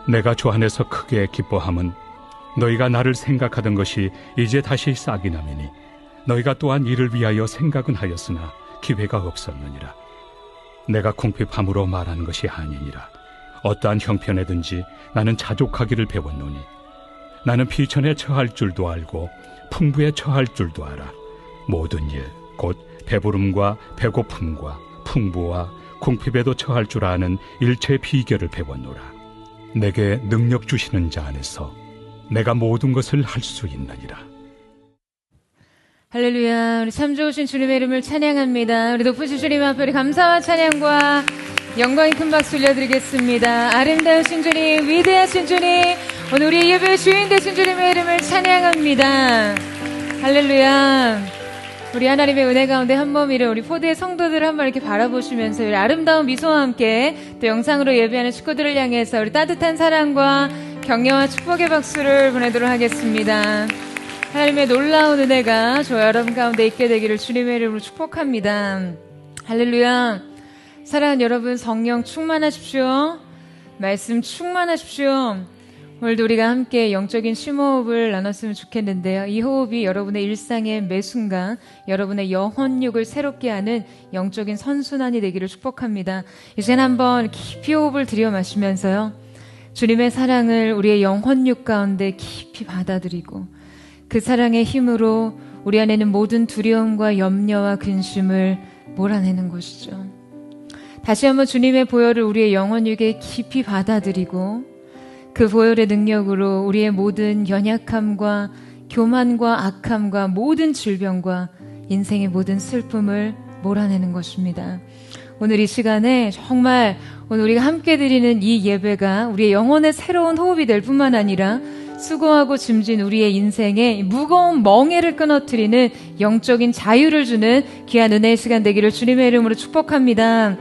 내가 주 안에서 크게 기뻐함은 너희가 나를 생각하던 것이 이제 다시 싹이 나매니 너희가 또한 이를 위하여 생각은 하였으나 기회가 없었느니라. 내가 궁핍함으로 말하는 것이 아니니라. 어떠한 형편에든지 나는 자족하기를 배웠노니 나는 비천에 처할 줄도 알고 풍부에 처할 줄도 알아. 모든 일 곧 배부름과 배고픔과 풍부와 궁핍에도 처할 줄 아는 일체의 비결을 배웠노라. 내게 능력 주시는 자 안에서 내가 모든 것을 할 수 있느니라. 할렐루야. 우리 참 좋으신 주님의 이름을 찬양합니다. 우리 높으신 주님 앞에 우리 감사와 찬양과 영광이 큰 박수 올려드리겠습니다. 아름다우신 주님, 위대하신 주님, 오늘 우리 예배의 주인 되신 주님의 이름을 찬양합니다. 할렐루야. 우리 하나님의 은혜 가운데 한 몸이를 우리 포대의 성도들을 한번 이렇게 바라보시면서 우리 아름다운 미소와 함께 또 영상으로 예배하는 식구들을 향해서 우리 따뜻한 사랑과 격려와 축복의 박수를 보내도록 하겠습니다. 하나님의 놀라운 은혜가 저와 여러분 가운데 있게 되기를 주님의 이름으로 축복합니다. 할렐루야. 사랑하는 여러분, 성령 충만하십시오. 말씀 충만하십시오. 오늘도 우리가 함께 영적인 심호흡을 나눴으면 좋겠는데요. 이 호흡이 여러분의 일상의 매 순간 여러분의 영혼육을 새롭게 하는 영적인 선순환이 되기를 축복합니다. 이제는 한번 깊이 호흡을 들여 마시면서요, 주님의 사랑을 우리의 영혼육 가운데 깊이 받아들이고 그 사랑의 힘으로 우리 안에는 모든 두려움과 염려와 근심을 몰아내는 것이죠. 다시 한번 주님의 보혈을 우리의 영혼육에 깊이 받아들이고 그 보혈의 능력으로 우리의 모든 연약함과 교만과 악함과 모든 질병과 인생의 모든 슬픔을 몰아내는 것입니다. 오늘 이 시간에 정말 오늘 우리가 함께 드리는 이 예배가 우리의 영혼의 새로운 호흡이 될 뿐만 아니라 수고하고 짐진 우리의 인생에 무거운 멍에를 끊어뜨리는 영적인 자유를 주는 귀한 은혜의 시간 되기를 주님의 이름으로 축복합니다.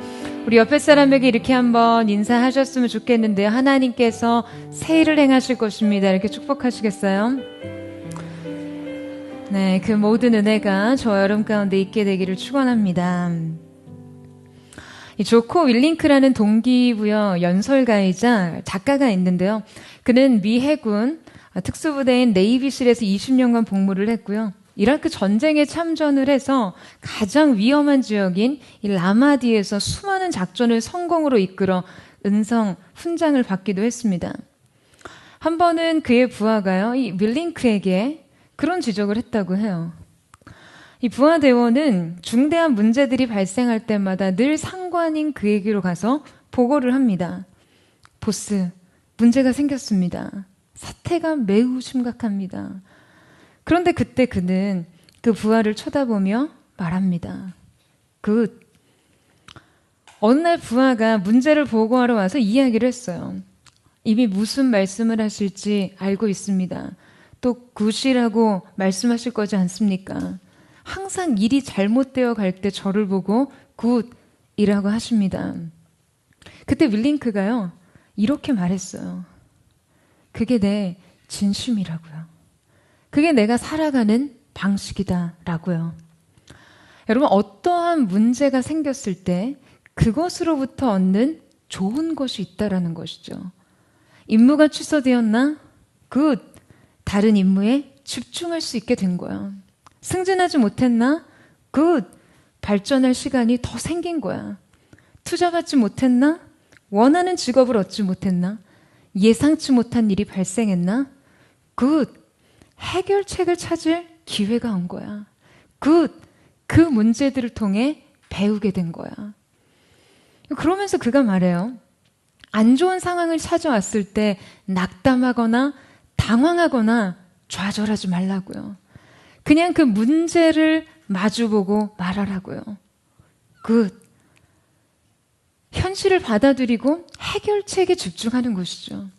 우리 옆에 사람에게 이렇게 한번 인사하셨으면 좋겠는데요. 하나님께서 새 일을 행하실 것입니다. 이렇게 축복하시겠어요? 네, 그 모든 은혜가 저와 여러분 가운데 있게 되기를 축원합니다. 이 조코 윌링크라는 동기부여 연설가이자 작가가 있는데요. 그는 미 해군 특수부대인 네이비실에서 20년간 복무를 했고요. 이라크 전쟁에 참전을 해서 가장 위험한 지역인 이 라마디에서 수많은 작전을 성공으로 이끌어 은성 훈장을 받기도 했습니다. 한 번은 그의 부하가요, 이 윌링크에게 그런 지적을 했다고 해요. 이 부하 대원은 중대한 문제들이 발생할 때마다 늘 상관인 그에게로 가서 보고를 합니다. 보스, 문제가 생겼습니다. 사태가 매우 심각합니다. 그런데 그때 그는 그 부하를 쳐다보며 말합니다. 굿. 어느 날 부하가 문제를 보고하러 와서 이야기를 했어요. 이미 무슨 말씀을 하실지 알고 있습니다. 또 굿이라고 말씀하실 거지 않습니까? 항상 일이 잘못되어 갈 때 저를 보고 굿이라고 하십니다. 그때 윌링크가요, 이렇게 말했어요. 그게 내 진심이라고요. 그게 내가 살아가는 방식이다 라고요. 여러분, 어떠한 문제가 생겼을 때 그것으로부터 얻는 좋은 것이 있다라는 것이죠. 임무가 취소되었나? 굿! 다른 임무에 집중할 수 있게 된 거야. 승진하지 못했나? 굿! 발전할 시간이 더 생긴 거야. 투자받지 못했나? 원하는 직업을 얻지 못했나? 예상치 못한 일이 발생했나? 굿! 해결책을 찾을 기회가 온 거야. 굿! 그 문제들을 통해 배우게 된 거야. 그러면서 그가 말해요. 안 좋은 상황을 찾아왔을 때 낙담하거나 당황하거나 좌절하지 말라고요. 그냥 그 문제를 마주보고 말하라고요. 굿. 현실을 받아들이고 해결책에 집중하는 것이죠.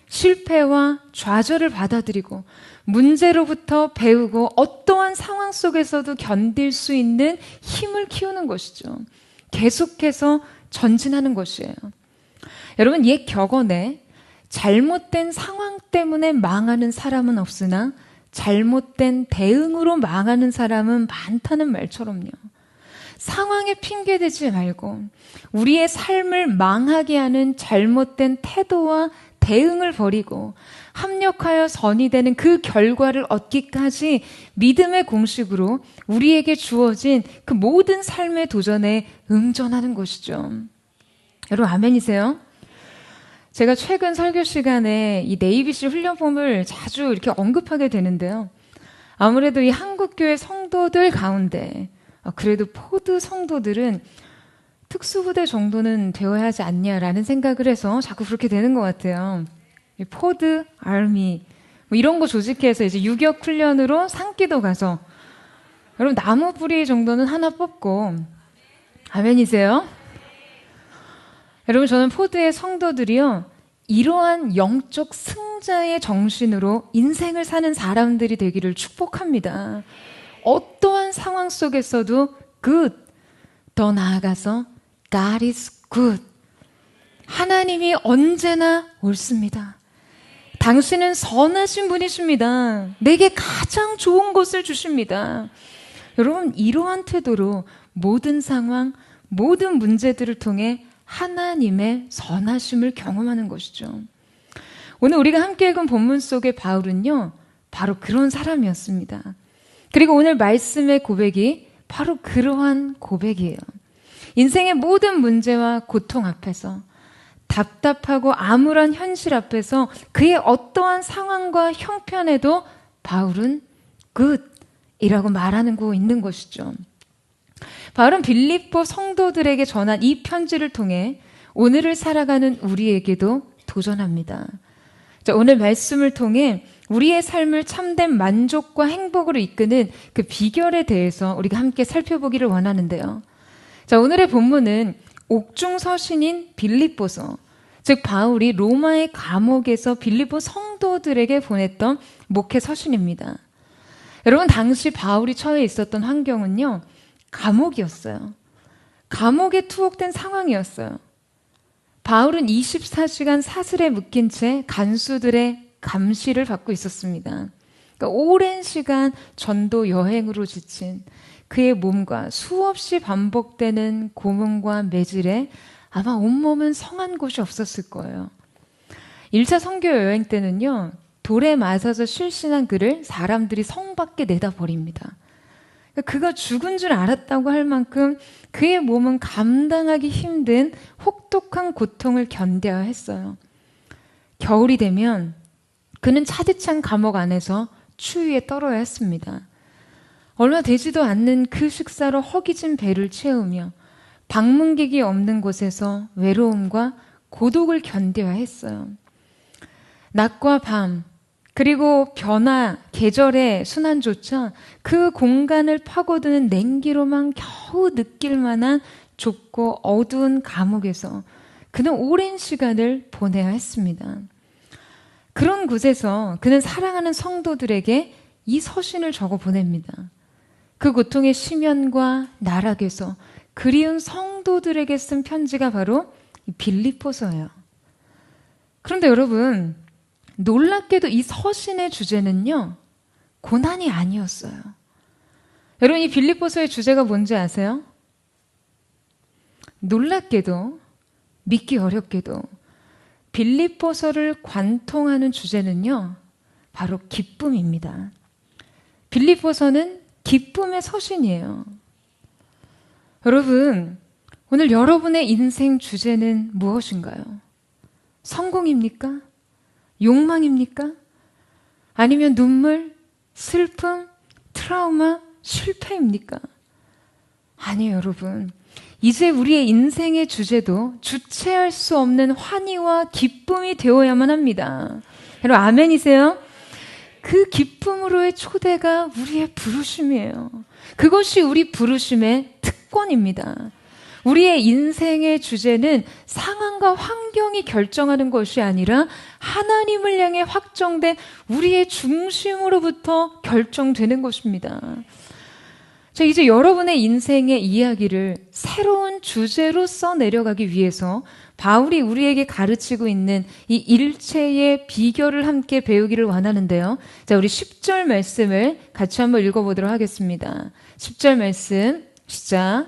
실패와 좌절을 받아들이고 문제로부터 배우고 어떠한 상황 속에서도 견딜 수 있는 힘을 키우는 것이죠. 계속해서 전진하는 것이에요. 여러분, 옛 격언에 잘못된 상황 때문에 망하는 사람은 없으나 잘못된 대응으로 망하는 사람은 많다는 말처럼요. 상황에 핑계대지 말고 우리의 삶을 망하게 하는 잘못된 태도와 대응을 버리고 합력하여 선이 되는 그 결과를 얻기까지 믿음의 공식으로 우리에게 주어진 그 모든 삶의 도전에 응전하는 것이죠. 여러분, 아멘이세요? 제가 최근 설교 시간에 이 네이비실 훈련폼을 자주 이렇게 언급하게 되는데요. 아무래도 이 한국교회 성도들 가운데 그래도 포드 성도들은 특수부대 정도는 되어야 하지 않냐라는 생각을 해서 자꾸 그렇게 되는 것 같아요. 포드 아미 뭐 이런 거 조직해서 이제 유격 훈련으로 산기도 가서 여러분 나무 뿌리 정도는 하나 뽑고 아멘이세요? 여러분, 저는 포드의 성도들이요, 이러한 영적 승자의 정신으로 인생을 사는 사람들이 되기를 축복합니다. 어떠한 상황 속에서도 good, 더 나아가서 God is good. 하나님이 언제나 옳습니다. 당신은 선하신 분이십니다. 내게 가장 좋은 것을 주십니다. 여러분, 이러한 태도로 모든 상황, 모든 문제들을 통해 하나님의 선하심을 경험하는 것이죠. 오늘 우리가 함께 읽은 본문 속의 바울은요, 바로 그런 사람이었습니다. 그리고 오늘 말씀의 고백이 바로 그러한 고백이에요. 인생의 모든 문제와 고통 앞에서, 답답하고 암울한 현실 앞에서 그의 어떠한 상황과 형편에도 바울은 굿이라고 말하고 있는 것이죠. 바울은 빌립보 성도들에게 전한 이 편지를 통해 오늘을 살아가는 우리에게도 도전합니다. 자, 오늘 말씀을 통해 우리의 삶을 참된 만족과 행복으로 이끄는 그 비결에 대해서 우리가 함께 살펴보기를 원하는데요. 자, 오늘의 본문은 옥중 서신인 빌립보서, 즉 바울이 로마의 감옥에서 빌립보 성도들에게 보냈던 목회 서신입니다. 여러분, 당시 바울이 처해 있었던 환경은요, 감옥이었어요. 감옥에 투옥된 상황이었어요. 바울은 24시간 사슬에 묶인 채 간수들의 감시를 받고 있었습니다. 그러니까 오랜 시간 전도 여행으로 지친 그의 몸과 수없이 반복되는 고문과 매질에 아마 온몸은 성한 곳이 없었을 거예요. 1차 선교 여행 때는요, 돌에 맞아서 실신한 그를 사람들이 성 밖에 내다버립니다. 그가 죽은 줄 알았다고 할 만큼 그의 몸은 감당하기 힘든 혹독한 고통을 견뎌야 했어요. 겨울이 되면 그는 차디찬 감옥 안에서 추위에 떨어야 했습니다. 얼마 되지도 않는 그 식사로 허기진 배를 채우며 방문객이 없는 곳에서 외로움과 고독을 견뎌야 했어요. 낮과 밤, 그리고 변화, 계절의 순환조차 그 공간을 파고드는 냉기로만 겨우 느낄 만한 좁고 어두운 감옥에서 그는 오랜 시간을 보내야 했습니다. 그런 곳에서 그는 사랑하는 성도들에게 이 서신을 적어 보냅니다. 그 고통의 심연과 나락에서 그리운 성도들에게 쓴 편지가 바로 이 빌립보서예요. 그런데 여러분, 놀랍게도 이 서신의 주제는요, 고난이 아니었어요. 여러분, 이 빌립보서의 주제가 뭔지 아세요? 놀랍게도, 믿기 어렵게도 빌립보서를 관통하는 주제는요, 바로 기쁨입니다. 빌립보서는 기쁨의 서신이에요. 여러분, 오늘 여러분의 인생 주제는 무엇인가요? 성공입니까? 욕망입니까? 아니면 눈물, 슬픔, 트라우마, 실패입니까? 아니에요, 여러분. 이제 우리의 인생의 주제도 주체할 수 없는 환희와 기쁨이 되어야만 합니다. 여러분, 아멘이세요? 그 기쁨으로의 초대가 우리의 부르심이에요. 그것이 우리 부르심의 특권입니다. 우리의 인생의 주제는 상황과 환경이 결정하는 것이 아니라 하나님을 향해 확정된 우리의 중심으로부터 결정되는 것입니다. 자, 이제 여러분의 인생의 이야기를 새로운 주제로 써내려가기 위해서 바울이 우리에게 가르치고 있는 이 일체의 비결을 함께 배우기를 원하는데요. 자, 우리 10절 말씀을 같이 한번 읽어보도록 하겠습니다. 10절 말씀 시작.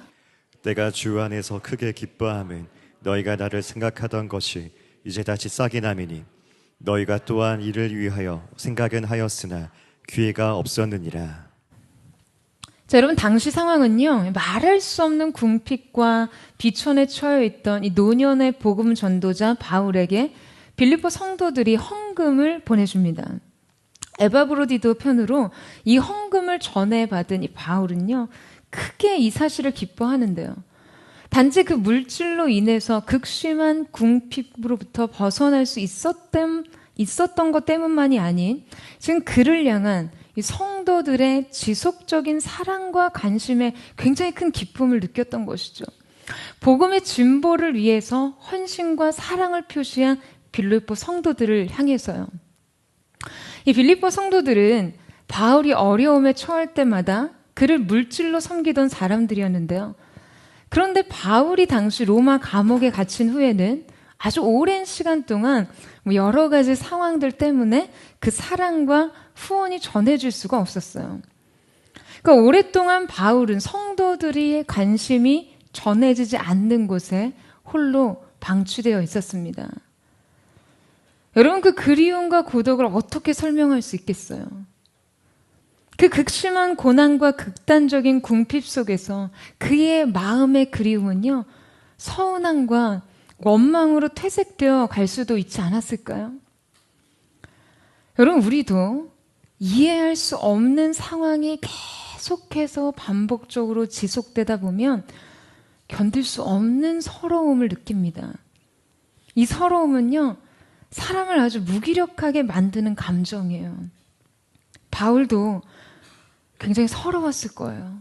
내가 주 안에서 크게 기뻐함은 너희가 나를 생각하던 것이 이제 다시 싹이 나미니 너희가 또한 이를 위하여 생각은 하였으나 기회가 없었느니라. 자, 여러분, 당시 상황은요, 말할 수 없는 궁핍과 비천에 처해 있던 이 노년의 복음 전도자 바울에게 빌립보 성도들이 헌금을 보내줍니다. 에바브로디도 편으로 이 헌금을 전해받은 이 바울은요, 크게 이 사실을 기뻐하는데요. 단지 그 물질로 인해서 극심한 궁핍으로부터 벗어날 수 있었던 것 때문만이 아닌 지금 그를 향한 이 성도들의 지속적인 사랑과 관심에 굉장히 큰 기쁨을 느꼈던 것이죠. 복음의 진보를 위해서 헌신과 사랑을 표시한 빌립보 성도들을 향해서요. 이 빌립보 성도들은 바울이 어려움에 처할 때마다 그를 물질로 섬기던 사람들이었는데요. 그런데 바울이 당시 로마 감옥에 갇힌 후에는 아주 오랜 시간 동안 여러 가지 상황들 때문에 그 사랑과 후원이 전해질 수가 없었어요. 그러니까 오랫동안 바울은 성도들의 관심이 전해지지 않는 곳에 홀로 방치되어 있었습니다. 여러분, 그 그리움과 고독을 어떻게 설명할 수 있겠어요? 그 극심한 고난과 극단적인 궁핍 속에서 그의 마음의 그리움은요, 서운함과 원망으로 퇴색되어 갈 수도 있지 않았을까요? 여러분, 우리도 이해할 수 없는 상황이 계속해서 반복적으로 지속되다 보면 견딜 수 없는 서러움을 느낍니다. 이 서러움은요, 사람을 아주 무기력하게 만드는 감정이에요. 바울도 굉장히 서러웠을 거예요.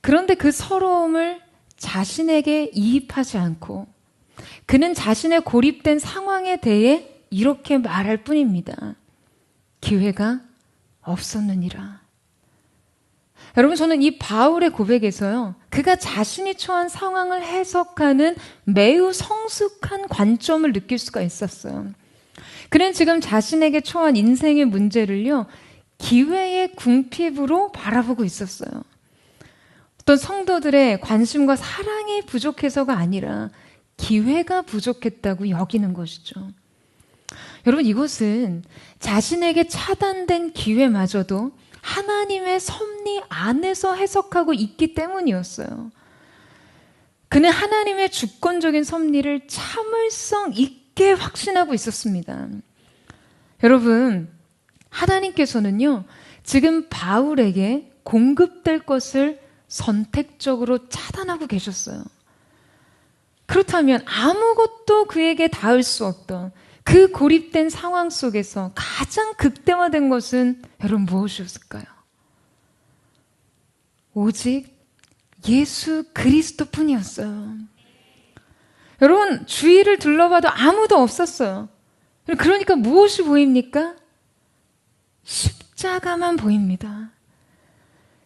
그런데 그 서러움을 자신에게 이입하지 않고 그는 자신의 고립된 상황에 대해 이렇게 말할 뿐입니다. 기회가 없었느니라. 여러분, 저는 이 바울의 고백에서요, 그가 자신이 처한 상황을 해석하는 매우 성숙한 관점을 느낄 수가 있었어요. 그는 지금 자신에게 처한 인생의 문제를요, 기회의 궁핍으로 바라보고 있었어요. 어떤 성도들의 관심과 사랑이 부족해서가 아니라 기회가 부족했다고 여기는 것이죠. 여러분, 이것은 자신에게 차단된 기회마저도 하나님의 섭리 안에서 해석하고 있기 때문이었어요. 그는 하나님의 주권적인 섭리를 참을성 있게 확신하고 있었습니다. 여러분, 하나님께서는요, 지금 바울에게 공급될 것을 선택적으로 차단하고 계셨어요. 그렇다면 아무것도 그에게 닿을 수 없던 그 고립된 상황 속에서 가장 극대화된 것은 여러분 무엇이었을까요? 오직 예수 그리스도뿐이었어요. 여러분, 주위를 둘러봐도 아무도 없었어요. 그러니까 무엇이 보입니까? 십자가만 보입니다.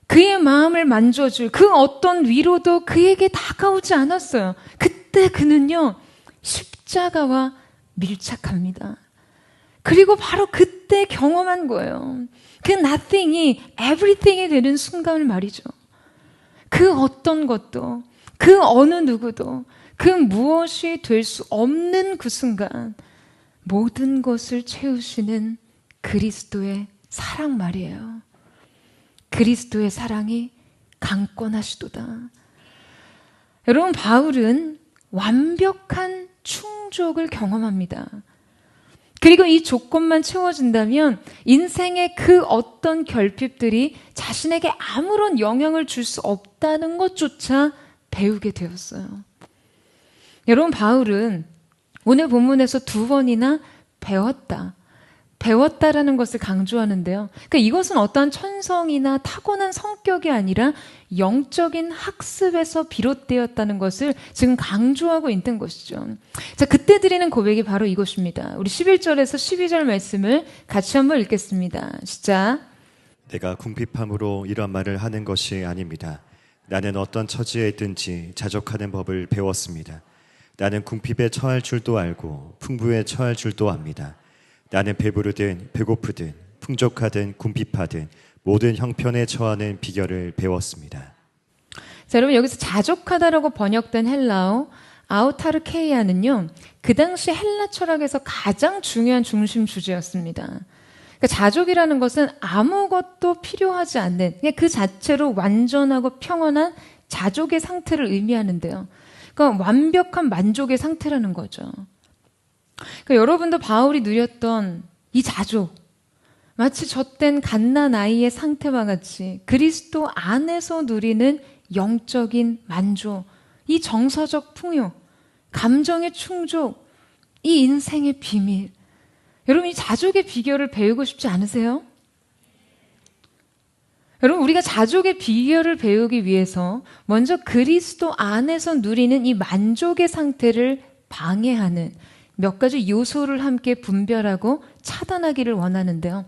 그의 마음을 만져줄 그 어떤 위로도 그에게 다가오지 않았어요. 그때 그는요, 십자가와 밀착합니다. 그리고 바로 그때 경험한 거예요. 그 nothing이 everything이 되는 순간을 말이죠. 그 어떤 것도, 그 어느 누구도, 그 무엇이 될 수 없는 그 순간, 모든 것을 채우시는 그리스도의 사랑 말이에요. 그리스도의 사랑이 강권하시도다. 여러분, 바울은 완벽한 충족을 경험합니다. 그리고 이 조건만 채워진다면 인생의 그 어떤 결핍들이 자신에게 아무런 영향을 줄 수 없다는 것조차 배우게 되었어요. 여러분, 바울은 오늘 본문에서 2번이나 배웠다라는 것을 강조하는데요. 그러니까 이것은 어떠한 천성이나 타고난 성격이 아니라 영적인 학습에서 비롯되었다는 것을 지금 강조하고 있는 것이죠. 자, 그때 드리는 고백이 바로 이것입니다. 우리 11절에서 12절 말씀을 같이 한번 읽겠습니다. 시작. 내가 궁핍함으로 이런 말을 하는 것이 아닙니다. 나는 어떤 처지에 있든지 자족하는 법을 배웠습니다. 나는 궁핍에 처할 줄도 알고 풍부에 처할 줄도 압니다. 나는 배부르든 배고프든 풍족하든 궁핍하든 모든 형편에 처하는 비결을 배웠습니다. 자, 여러분, 여기서 자족하다라고 번역된 헬라어 아우타르케이아는요, 그 당시 헬라 철학에서 가장 중요한 중심 주제였습니다. 그러니까 자족이라는 것은 아무것도 필요하지 않는, 그냥 그 자체로 완전하고 평온한 자족의 상태를 의미하는데요. 그러니까 완벽한 만족의 상태라는 거죠. 그러니까 여러분도 바울이 누렸던 이 자족, 마치 젖된 갓난아이의 상태와 같이 그리스도 안에서 누리는 영적인 만족, 이 정서적 풍요, 감정의 충족, 이 인생의 비밀. 여러분, 이 자족의 비결을 배우고 싶지 않으세요? 여러분, 우리가 자족의 비결을 배우기 위해서 먼저 그리스도 안에서 누리는 이 만족의 상태를 방해하는 몇 가지 요소를 함께 분별하고 차단하기를 원하는데요.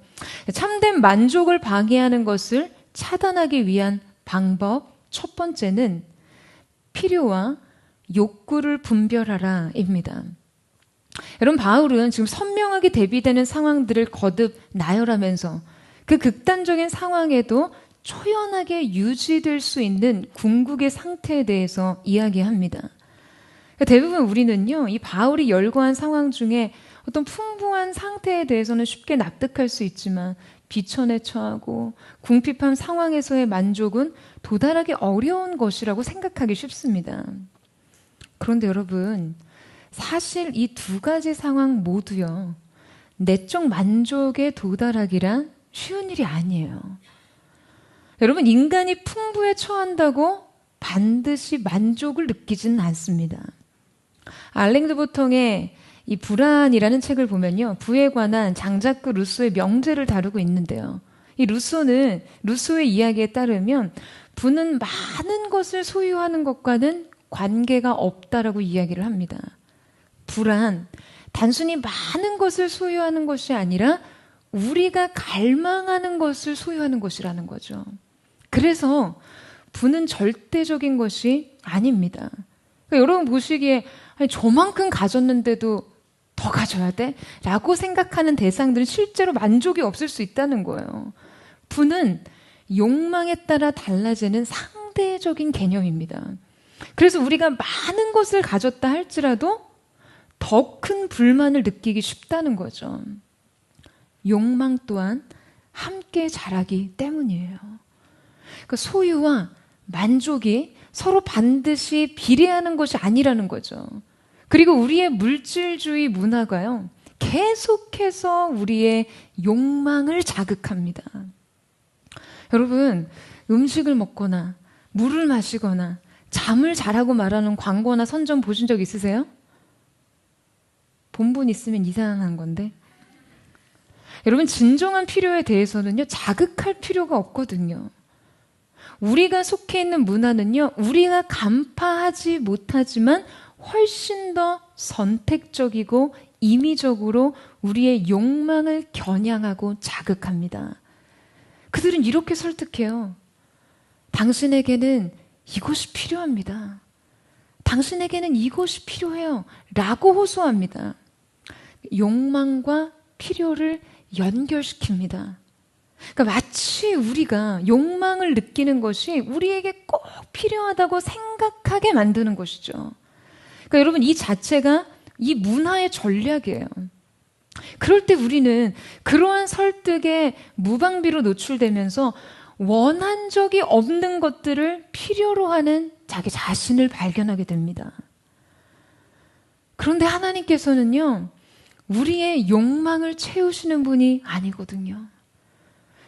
참된 만족을 방해하는 것을 차단하기 위한 방법 첫 번째는 필요와 욕구를 분별하라입니다. 여러분, 바울은 지금 선명하게 대비되는 상황들을 거듭 나열하면서 그 극단적인 상황에도 초연하게 유지될 수 있는 궁극의 상태에 대해서 이야기합니다. 대부분 우리는요, 이 바울이 열거한 상황 중에 어떤 풍부한 상태에 대해서는 쉽게 납득할 수 있지만 비천에 처하고 궁핍한 상황에서의 만족은 도달하기 어려운 것이라고 생각하기 쉽습니다. 그런데 여러분, 사실 이 2가지 상황 모두요, 내적 만족에 도달하기란 쉬운 일이 아니에요. 여러분, 인간이 풍부에 처한다고 반드시 만족을 느끼지는 않습니다. 알랭드 보통의 이 불안이라는 책을 보면요, 부에 관한 장자크 루소의 명제를 다루고 있는데요. 이 루소의 이야기에 따르면 부는 많은 것을 소유하는 것과는 관계가 없다라고 이야기를 합니다. 불안, 단순히 많은 것을 소유하는 것이 아니라 우리가 갈망하는 것을 소유하는 것이라는 거죠. 그래서 부는 절대적인 것이 아닙니다. 그러니까 여러분 보시기에 아니, 저만큼 가졌는데도 더 가져야 돼? 라고 생각하는 대상들은 실제로 만족이 없을 수 있다는 거예요. 부는 욕망에 따라 달라지는 상대적인 개념입니다. 그래서 우리가 많은 것을 가졌다 할지라도 더 큰 불만을 느끼기 쉽다는 거죠. 욕망 또한 함께 자라기 때문이에요. 그러니까 소유와 만족이 서로 반드시 비례하는 것이 아니라는 거죠. 그리고 우리의 물질주의 문화가요, 계속해서 우리의 욕망을 자극합니다. 여러분, 음식을 먹거나 물을 마시거나 잠을 자라고 말하는 광고나 선전 보신 적 있으세요? 본분 있으면 이상한 건데. 여러분, 진정한 필요에 대해서는요, 자극할 필요가 없거든요. 우리가 속해 있는 문화는요, 우리가 간파하지 못하지만 훨씬 더 선택적이고 임의적으로 우리의 욕망을 겨냥하고 자극합니다. 그들은 이렇게 설득해요. 당신에게는 이것이 필요합니다. 당신에게는 이것이 필요해요. 라고 호소합니다. 욕망과 필요를 연결시킵니다. 그러니까 마치 우리가 욕망을 느끼는 것이 우리에게 꼭 필요하다고 생각하게 만드는 것이죠. 그러니까 여러분, 이 자체가 이 문화의 전략이에요. 그럴 때 우리는 그러한 설득에 무방비로 노출되면서 원한 적이 없는 것들을 필요로 하는 자기 자신을 발견하게 됩니다. 그런데 하나님께서는요, 우리의 욕망을 채우시는 분이 아니거든요.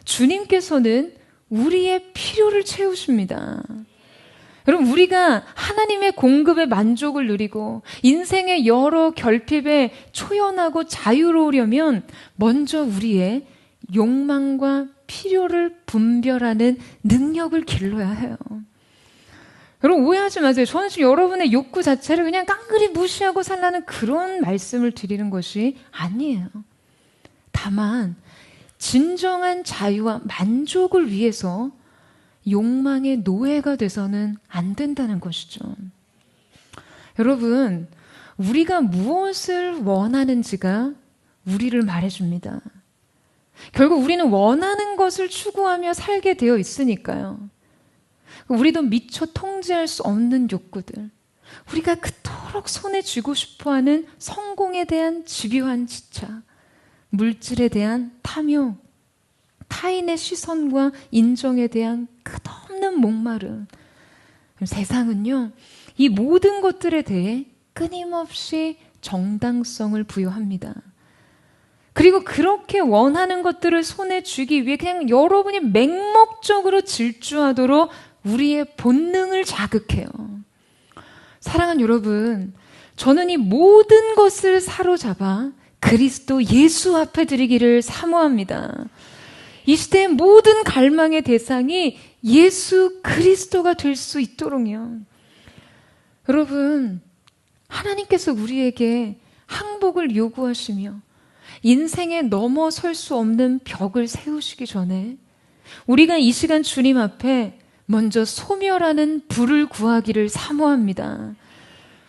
주님께서는 우리의 필요를 채우십니다. 여러분, 우리가 하나님의 공급에 만족을 누리고 인생의 여러 결핍에 초연하고 자유로우려면 먼저 우리의 욕망과 필요를 분별하는 능력을 길러야 해요. 여러분, 오해하지 마세요. 저는 지금 여러분의 욕구 자체를 그냥 깡그리 무시하고 살라는 그런 말씀을 드리는 것이 아니에요. 다만 진정한 자유와 만족을 위해서 욕망의 노예가 돼서는 안 된다는 것이죠. 여러분, 우리가 무엇을 원하는지가 우리를 말해줍니다. 결국 우리는 원하는 것을 추구하며 살게 되어 있으니까요. 우리도 미처 통제할 수 없는 욕구들, 우리가 그토록 손에 쥐고 싶어하는 성공에 대한 집요한 집착, 물질에 대한 탐욕, 타인의 시선과 인정에 대한 끝없는 목마름. 세상은요, 이 모든 것들에 대해 끊임없이 정당성을 부여합니다. 그리고 그렇게 원하는 것들을 손에 쥐기 위해 그냥 여러분이 맹목적으로 질주하도록 우리의 본능을 자극해요. 사랑하는 여러분, 저는 이 모든 것을 사로잡아 그리스도 예수 앞에 드리기를 사모합니다. 이 시대의 모든 갈망의 대상이 예수 그리스도가 될 수 있도록요. 여러분, 하나님께서 우리에게 항복을 요구하시며 인생에 넘어설 수 없는 벽을 세우시기 전에 우리가 이 시간 주님 앞에 먼저 소멸하는 불을 구하기를 사모합니다.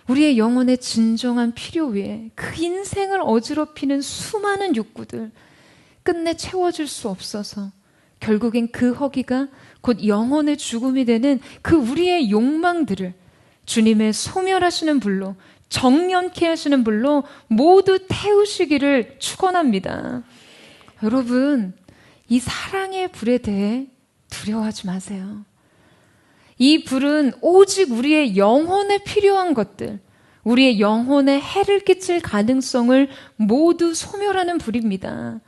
우리의 영혼의 진정한 필요 위에 그 인생을 어지럽히는 수많은 욕구들 끝내 채워줄 수 없어서 결국엔 그 허기가 곧 영혼의 죽음이 되는 그 우리의 욕망들을 주님의 소멸하시는 불로, 정연케 하시는 불로 모두 태우시기를 축원합니다. 여러분, 이 사랑의 불에 대해 두려워하지 마세요. 이 불은 오직 우리의 영혼에 필요한 것들, 우리의 영혼에 해를 끼칠 가능성을 모두 소멸하는 불입니다.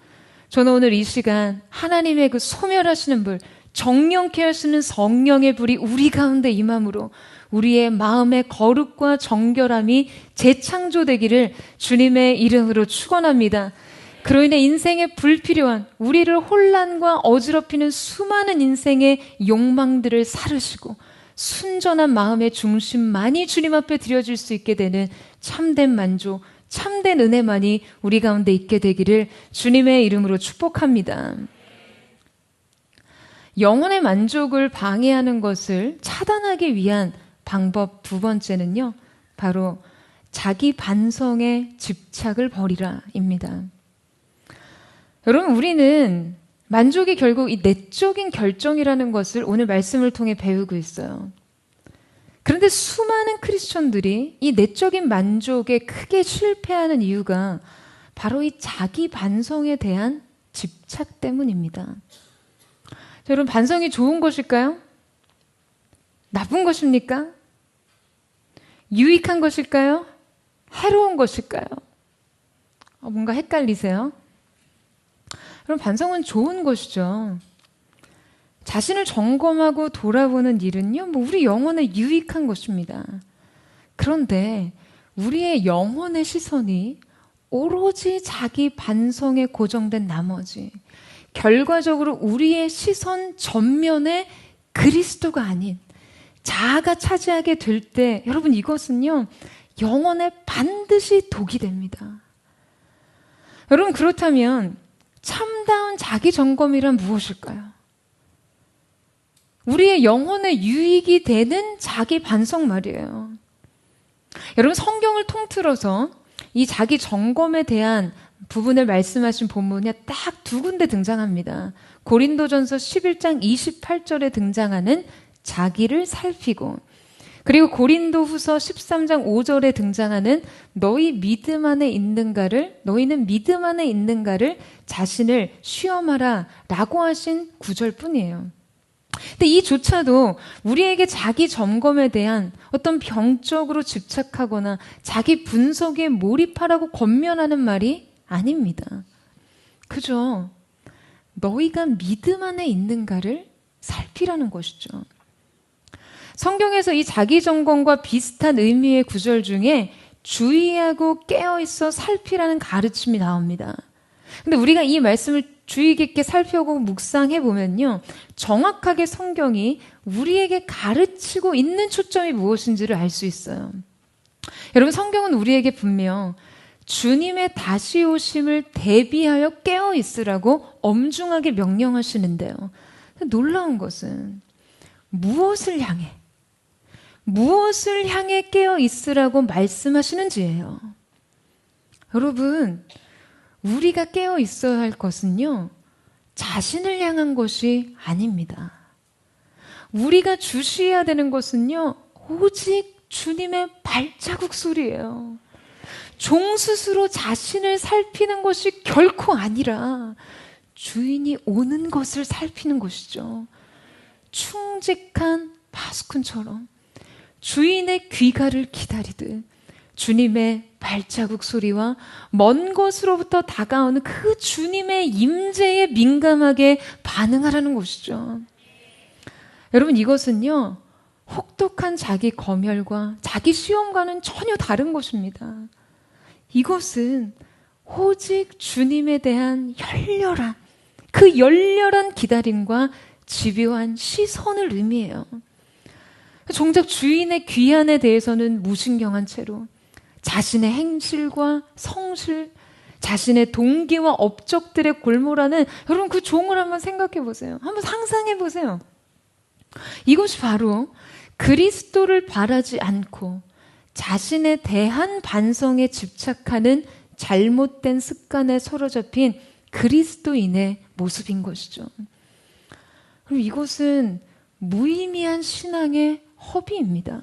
저는 오늘 이 시간 하나님의 그 소멸하시는 불, 정령케 하시는 성령의 불이 우리 가운데 임함으로 우리의 마음의 거룩과 정결함이 재창조되기를 주님의 이름으로 축원합니다. 그로 인해 인생에 불필요한 우리를 혼란과 어지럽히는 수많은 인생의 욕망들을 사르시고 순전한 마음의 중심만이 주님 앞에 드려질 수 있게 되는 참된 만족, 참된 은혜만이 우리 가운데 있게 되기를 주님의 이름으로 축복합니다. 영혼의 만족을 방해하는 것을 차단하기 위한 방법 두 번째는요, 바로 자기 반성에 집착을 버리라입니다. 여러분, 우리는 만족이 결국 이 내적인 결정이라는 것을 오늘 말씀을 통해 배우고 있어요. 그런데 수많은 크리스천들이 이 내적인 만족에 크게 실패하는 이유가 바로 이 자기 반성에 대한 집착 때문입니다. 여러분, 반성이 좋은 것일까요? 나쁜 것입니까? 유익한 것일까요? 해로운 것일까요? 뭔가 헷갈리세요? 그럼 반성은 좋은 것이죠. 자신을 점검하고 돌아보는 일은요, 우리 영혼에 유익한 것입니다. 그런데 우리의 영혼의 시선이 오로지 자기 반성에 고정된 나머지 결과적으로 우리의 시선 전면에 그리스도가 아닌 자아가 차지하게 될 때, 여러분, 이것은요, 영혼에 반드시 독이 됩니다. 여러분, 그렇다면 참다운 자기 점검이란 무엇일까요? 우리의 영혼의 유익이 되는 자기 반성 말이에요. 여러분, 성경을 통틀어서 이 자기 점검에 대한 부분을 말씀하신 본문이 딱 두 군데 등장합니다. 고린도전서 11장 28절에 등장하는 자기를 살피고, 그리고 고린도후서 13장 5절에 등장하는 너희는 믿음 안에 있는가를 자신을 시험하라 라고 하신 구절뿐이에요. 근데 이조차도 우리에게 자기 점검에 대한 어떤 병적으로 집착하거나 자기 분석에 몰입하라고 권면하는 말이 아닙니다. 그죠? 너희가 믿음 안에 있는가를 살피라는 것이죠. 성경에서 이 자기 점검과 비슷한 의미의 구절 중에 주의하고 깨어있어 살피라는 가르침이 나옵니다. 근데 우리가 이 말씀을 주의 깊게 살펴보고 묵상해 보면요, 정확하게 성경이 우리에게 가르치고 있는 초점이 무엇인지를 알 수 있어요. 여러분, 성경은 우리에게 분명 주님의 다시 오심을 대비하여 깨어 있으라고 엄중하게 명령하시는데요. 놀라운 것은 무엇을 향해 깨어 있으라고 말씀하시는지예요. 여러분, 우리가 깨어 있어야 할 것은요, 자신을 향한 것이 아닙니다. 우리가 주시해야 되는 것은요, 오직 주님의 발자국 소리예요. 종 스스로 자신을 살피는 것이 결코 아니라 주인이 오는 것을 살피는 것이죠. 충직한 파수꾼처럼 주인의 귀가를 기다리듯 주님의 발자국 소리와 먼 곳으로부터 다가오는 그 주님의 임재에 민감하게 반응하라는 것이죠. 여러분, 이것은요, 혹독한 자기 검열과 자기 시험과는 전혀 다른 것입니다. 이것은 오직 주님에 대한 열렬한 기다림과 집요한 시선을 의미해요. 정작 주인의 귀환에 대해서는 무신경한 채로 자신의 행실과 성실, 자신의 동기와 업적들에 골몰하는, 여러분, 그 종을 한번 생각해 보세요. 한번 상상해 보세요. 이것이 바로 그리스도를 바라지 않고 자신의 대한 반성에 집착하는 잘못된 습관에 사로잡힌 그리스도인의 모습인 것이죠. 그럼 이것은 무의미한 신앙의 허비입니다.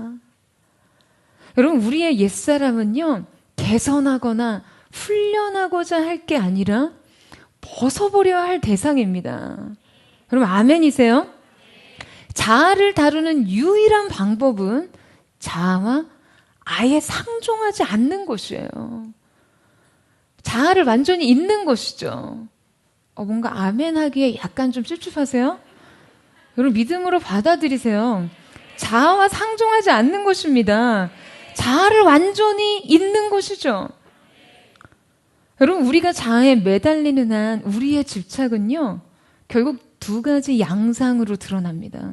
여러분, 우리의 옛사람은요, 개선하거나 훈련하고자 할 게 아니라 벗어버려야 할 대상입니다. 여러분, 아멘이세요? 자아를 다루는 유일한 방법은 자아와 아예 상종하지 않는 것이에요. 자아를 완전히 잊는 것이죠. 뭔가 아멘 하기에 약간 좀 찝찝하세요? 여러분, 믿음으로 받아들이세요. 자아와 상종하지 않는 것입니다. 자아를 완전히 잊는 것이죠. 여러분, 우리가 자아에 매달리는 한 우리의 집착은요, 결국 두 가지 양상으로 드러납니다.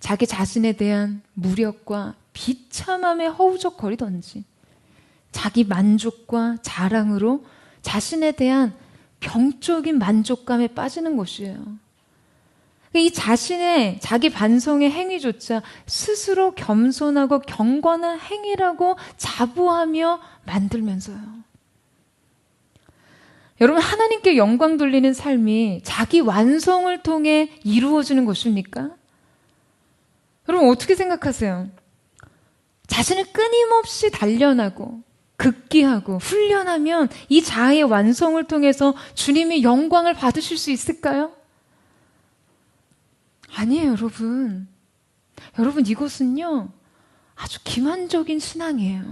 자기 자신에 대한 무력과 비참함에 허우적거리던지, 자기 만족과 자랑으로 자신에 대한 병적인 만족감에 빠지는 것이에요. 이 자기 반성의 행위조차 스스로 겸손하고 경건한 행위라고 자부하며 만들면서요. 여러분, 하나님께 영광 돌리는 삶이 자기 완성을 통해 이루어지는 것입니까? 여러분, 어떻게 생각하세요? 자신을 끊임없이 단련하고 극기하고 훈련하면 이 자아의 완성을 통해서 주님의 영광을 받으실 수 있을까요? 아니에요, 여러분. 여러분, 이것은요, 아주 기만적인 신앙이에요.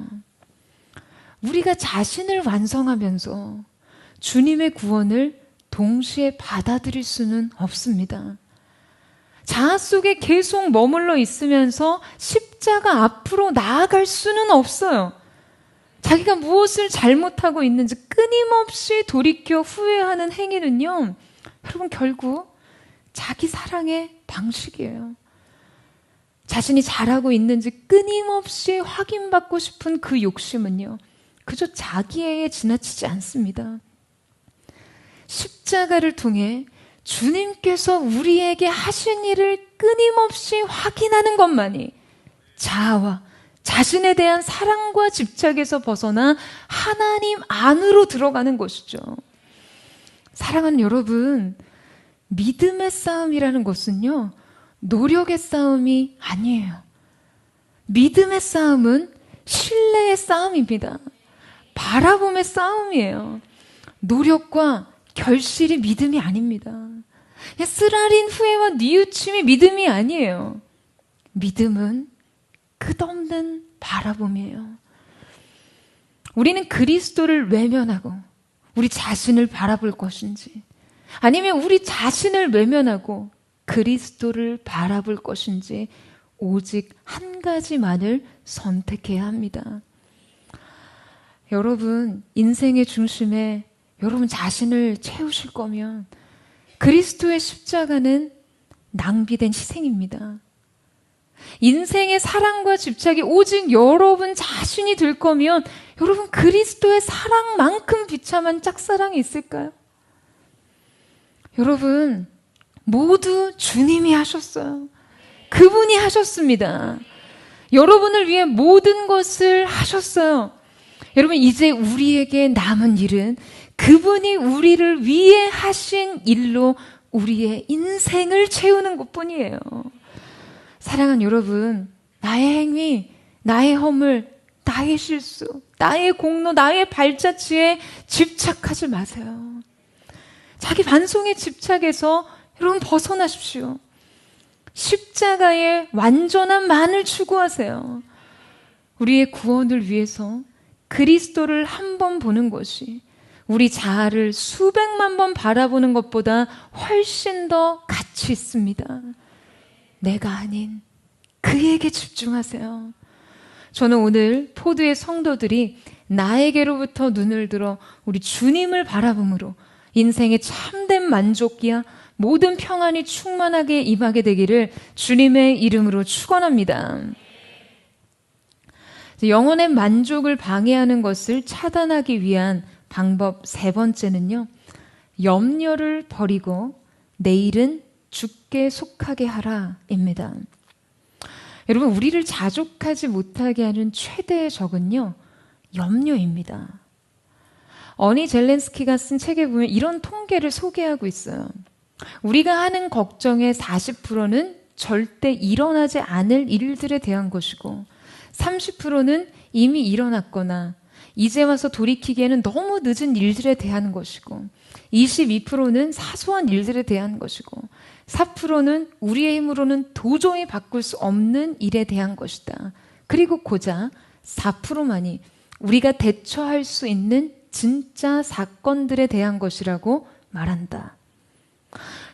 우리가 자신을 완성하면서 주님의 구원을 동시에 받아들일 수는 없습니다. 자아 속에 계속 머물러 있으면서 십자가 앞으로 나아갈 수는 없어요. 자기가 무엇을 잘못하고 있는지 끊임없이 돌이켜 후회하는 행위는요, 여러분, 결국 자기 사랑의 방식이에요. 자신이 잘하고 있는지 끊임없이 확인받고 싶은 그 욕심은요, 그저 자기애에 지나치지 않습니다. 십자가를 통해 주님께서 우리에게 하신 일을 끊임없이 확인하는 것만이 자아와 자신에 대한 사랑과 집착에서 벗어나 하나님 안으로 들어가는 것이죠. 사랑하는 여러분, 믿음의 싸움이라는 것은요, 노력의 싸움이 아니에요. 믿음의 싸움은 신뢰의 싸움입니다. 바라봄의 싸움이에요. 노력과 결실이 믿음이 아닙니다. 그냥 쓰라린 후회와 뉘우침이 믿음이 아니에요. 믿음은 끝없는 바라봄이에요. 우리는 그리스도를 외면하고 우리 자신을 바라볼 것인지, 아니면 우리 자신을 외면하고 그리스도를 바라볼 것인지 오직 한 가지만을 선택해야 합니다. 여러분, 인생의 중심에 여러분 자신을 채우실 거면 그리스도의 십자가는 낭비된 희생입니다. 인생의 사랑과 집착이 오직 여러분 자신이 될 거면 여러분 그리스도의 사랑만큼 비참한 짝사랑이 있을까요? 여러분 모두 주님이 하셨어요. 그분이 하셨습니다. 여러분을 위해 모든 것을 하셨어요. 여러분 이제 우리에게 남은 일은 그분이 우리를 위해 하신 일로 우리의 인생을 채우는 것뿐이에요. 사랑하는 여러분, 나의 행위, 나의 허물, 나의 실수, 나의 공로, 나의 발자취에 집착하지 마세요. 자기 반송에 집착해서 여러분 벗어나십시오. 십자가의 완전한 만을 추구하세요. 우리의 구원을 위해서 그리스도를 한 번 보는 것이 우리 자아를 수백만 번 바라보는 것보다 훨씬 더 가치 있습니다. 내가 아닌 그에게 집중하세요. 저는 오늘 포드의 성도들이 나에게로부터 눈을 들어 우리 주님을 바라봄으로 인생의 참된 만족기와 모든 평안이 충만하게 임하게 되기를 주님의 이름으로 축원합니다. 영혼의 만족을 방해하는 것을 차단하기 위한 방법 세 번째는요, 염려를 버리고 내일은 주께 속하게 하라입니다. 여러분, 우리를 자족하지 못하게 하는 최대의 적은요, 염려입니다. 어니 젤렌스키가 쓴 책에 보면 이런 통계를 소개하고 있어요. 우리가 하는 걱정의 40%는 절대 일어나지 않을 일들에 대한 것이고 30%는 이미 일어났거나 이제 와서 돌이키기에는 너무 늦은 일들에 대한 것이고 22%는 사소한 일들에 대한 것이고 4%는 우리의 힘으로는 도저히 바꿀 수 없는 일에 대한 것이다. 그리고 고작 4%만이 우리가 대처할 수 있는 진짜 사건들에 대한 것이라고 말한다.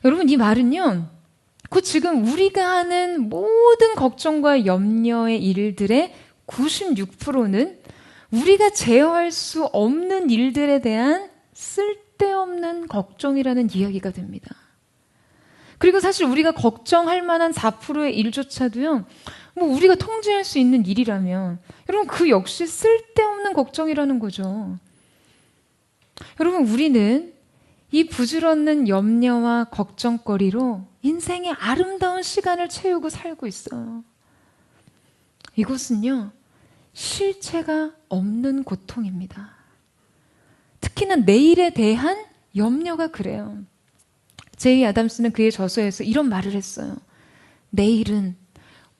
여러분, 이 말은요, 그 지금 우리가 하는 모든 걱정과 염려의 일들의 96%는 우리가 제어할 수 없는 일들에 대한 쓸데없는 걱정이라는 이야기가 됩니다. 그리고 사실 우리가 걱정할 만한 4%의 일조차도요, 뭐 우리가 통제할 수 있는 일이라면 여러분 그 역시 쓸데없는 걱정이라는 거죠. 여러분, 우리는 이 부질없는 염려와 걱정거리로 인생의 아름다운 시간을 채우고 살고 있어요. 이것은요, 실체가 없는 고통입니다. 특히나 내일에 대한 염려가 그래요. 제이 아담스는 그의 저서에서 이런 말을 했어요. 내일은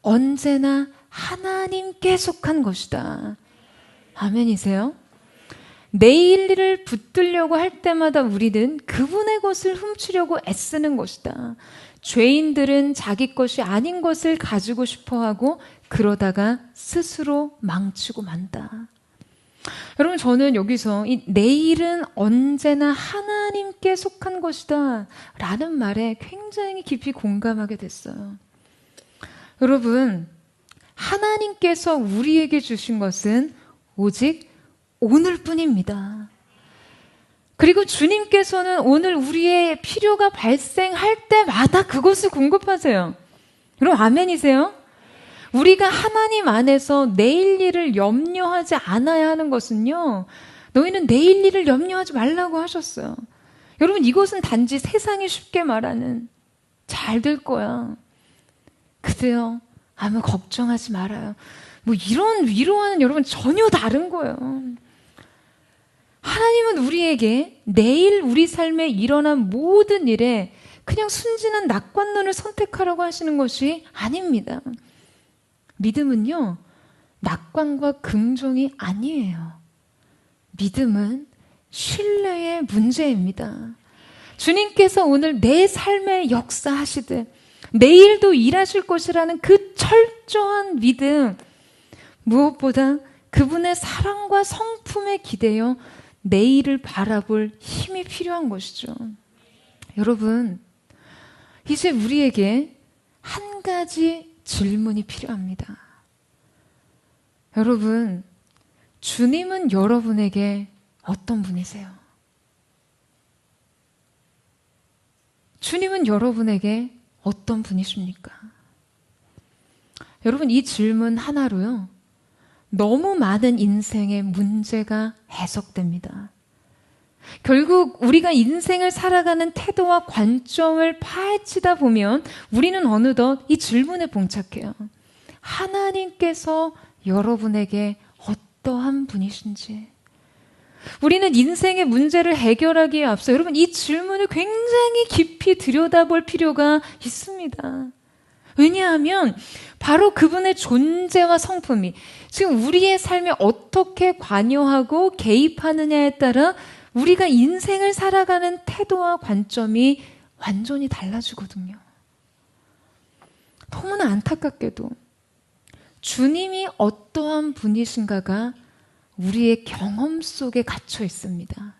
언제나 하나님께 속한 것이다. 아멘이세요? 내일 일을 붙들려고 할 때마다 우리는 그분의 것을 훔치려고 애쓰는 것이다. 죄인들은 자기 것이 아닌 것을 가지고 싶어하고 그러다가 스스로 망치고 만다. 여러분, 저는 여기서 이 내일은 언제나 하나님께 속한 것이다 라는 말에 굉장히 깊이 공감하게 됐어요. 여러분, 하나님께서 우리에게 주신 것은 오직 오늘뿐입니다. 그리고 주님께서는 오늘 우리의 필요가 발생할 때마다 그것을 공급하세요. 여러분, 아멘이세요? 우리가 하나님 안에서 내일 일을 염려하지 않아야 하는 것은요, 너희는 내일 일을 염려하지 말라고 하셨어요. 여러분, 이것은 단지 세상이 쉽게 말하는 잘 될 거야, 그래요, 아무 걱정하지 말아요, 뭐 이런 위로와는 여러분 전혀 다른 거예요. 하나님은 우리에게 내일 우리 삶에 일어난 모든 일에 그냥 순진한 낙관론을 선택하라고 하시는 것이 아닙니다. 믿음은요, 낙관과 긍정이 아니에요. 믿음은 신뢰의 문제입니다. 주님께서 오늘 내 삶에 역사하시듯 내일도 일하실 것이라는 그 철저한 믿음, 무엇보다 그분의 사랑과 성품에 기대어 내일을 바라볼 힘이 필요한 것이죠. 여러분, 이제 우리에게 한 가지 질문이 필요합니다. 여러분, 주님은 여러분에게 어떤 분이세요? 주님은 여러분에게 어떤 분이십니까? 여러분, 이 질문 하나로요, 너무 많은 인생의 문제가 해석됩니다. 결국 우리가 인생을 살아가는 태도와 관점을 파헤치다 보면 우리는 어느덧 이 질문에 봉착해요. 하나님께서 여러분에게 어떠한 분이신지. 우리는 인생의 문제를 해결하기에 앞서 여러분 이 질문을 굉장히 깊이 들여다볼 필요가 있습니다. 왜냐하면 바로 그분의 존재와 성품이 지금 우리의 삶에 어떻게 관여하고 개입하느냐에 따라 우리가 인생을 살아가는 태도와 관점이 완전히 달라지거든요. 너무나 안타깝게도 주님이 어떠한 분이신가가 우리의 경험 속에 갇혀 있습니다.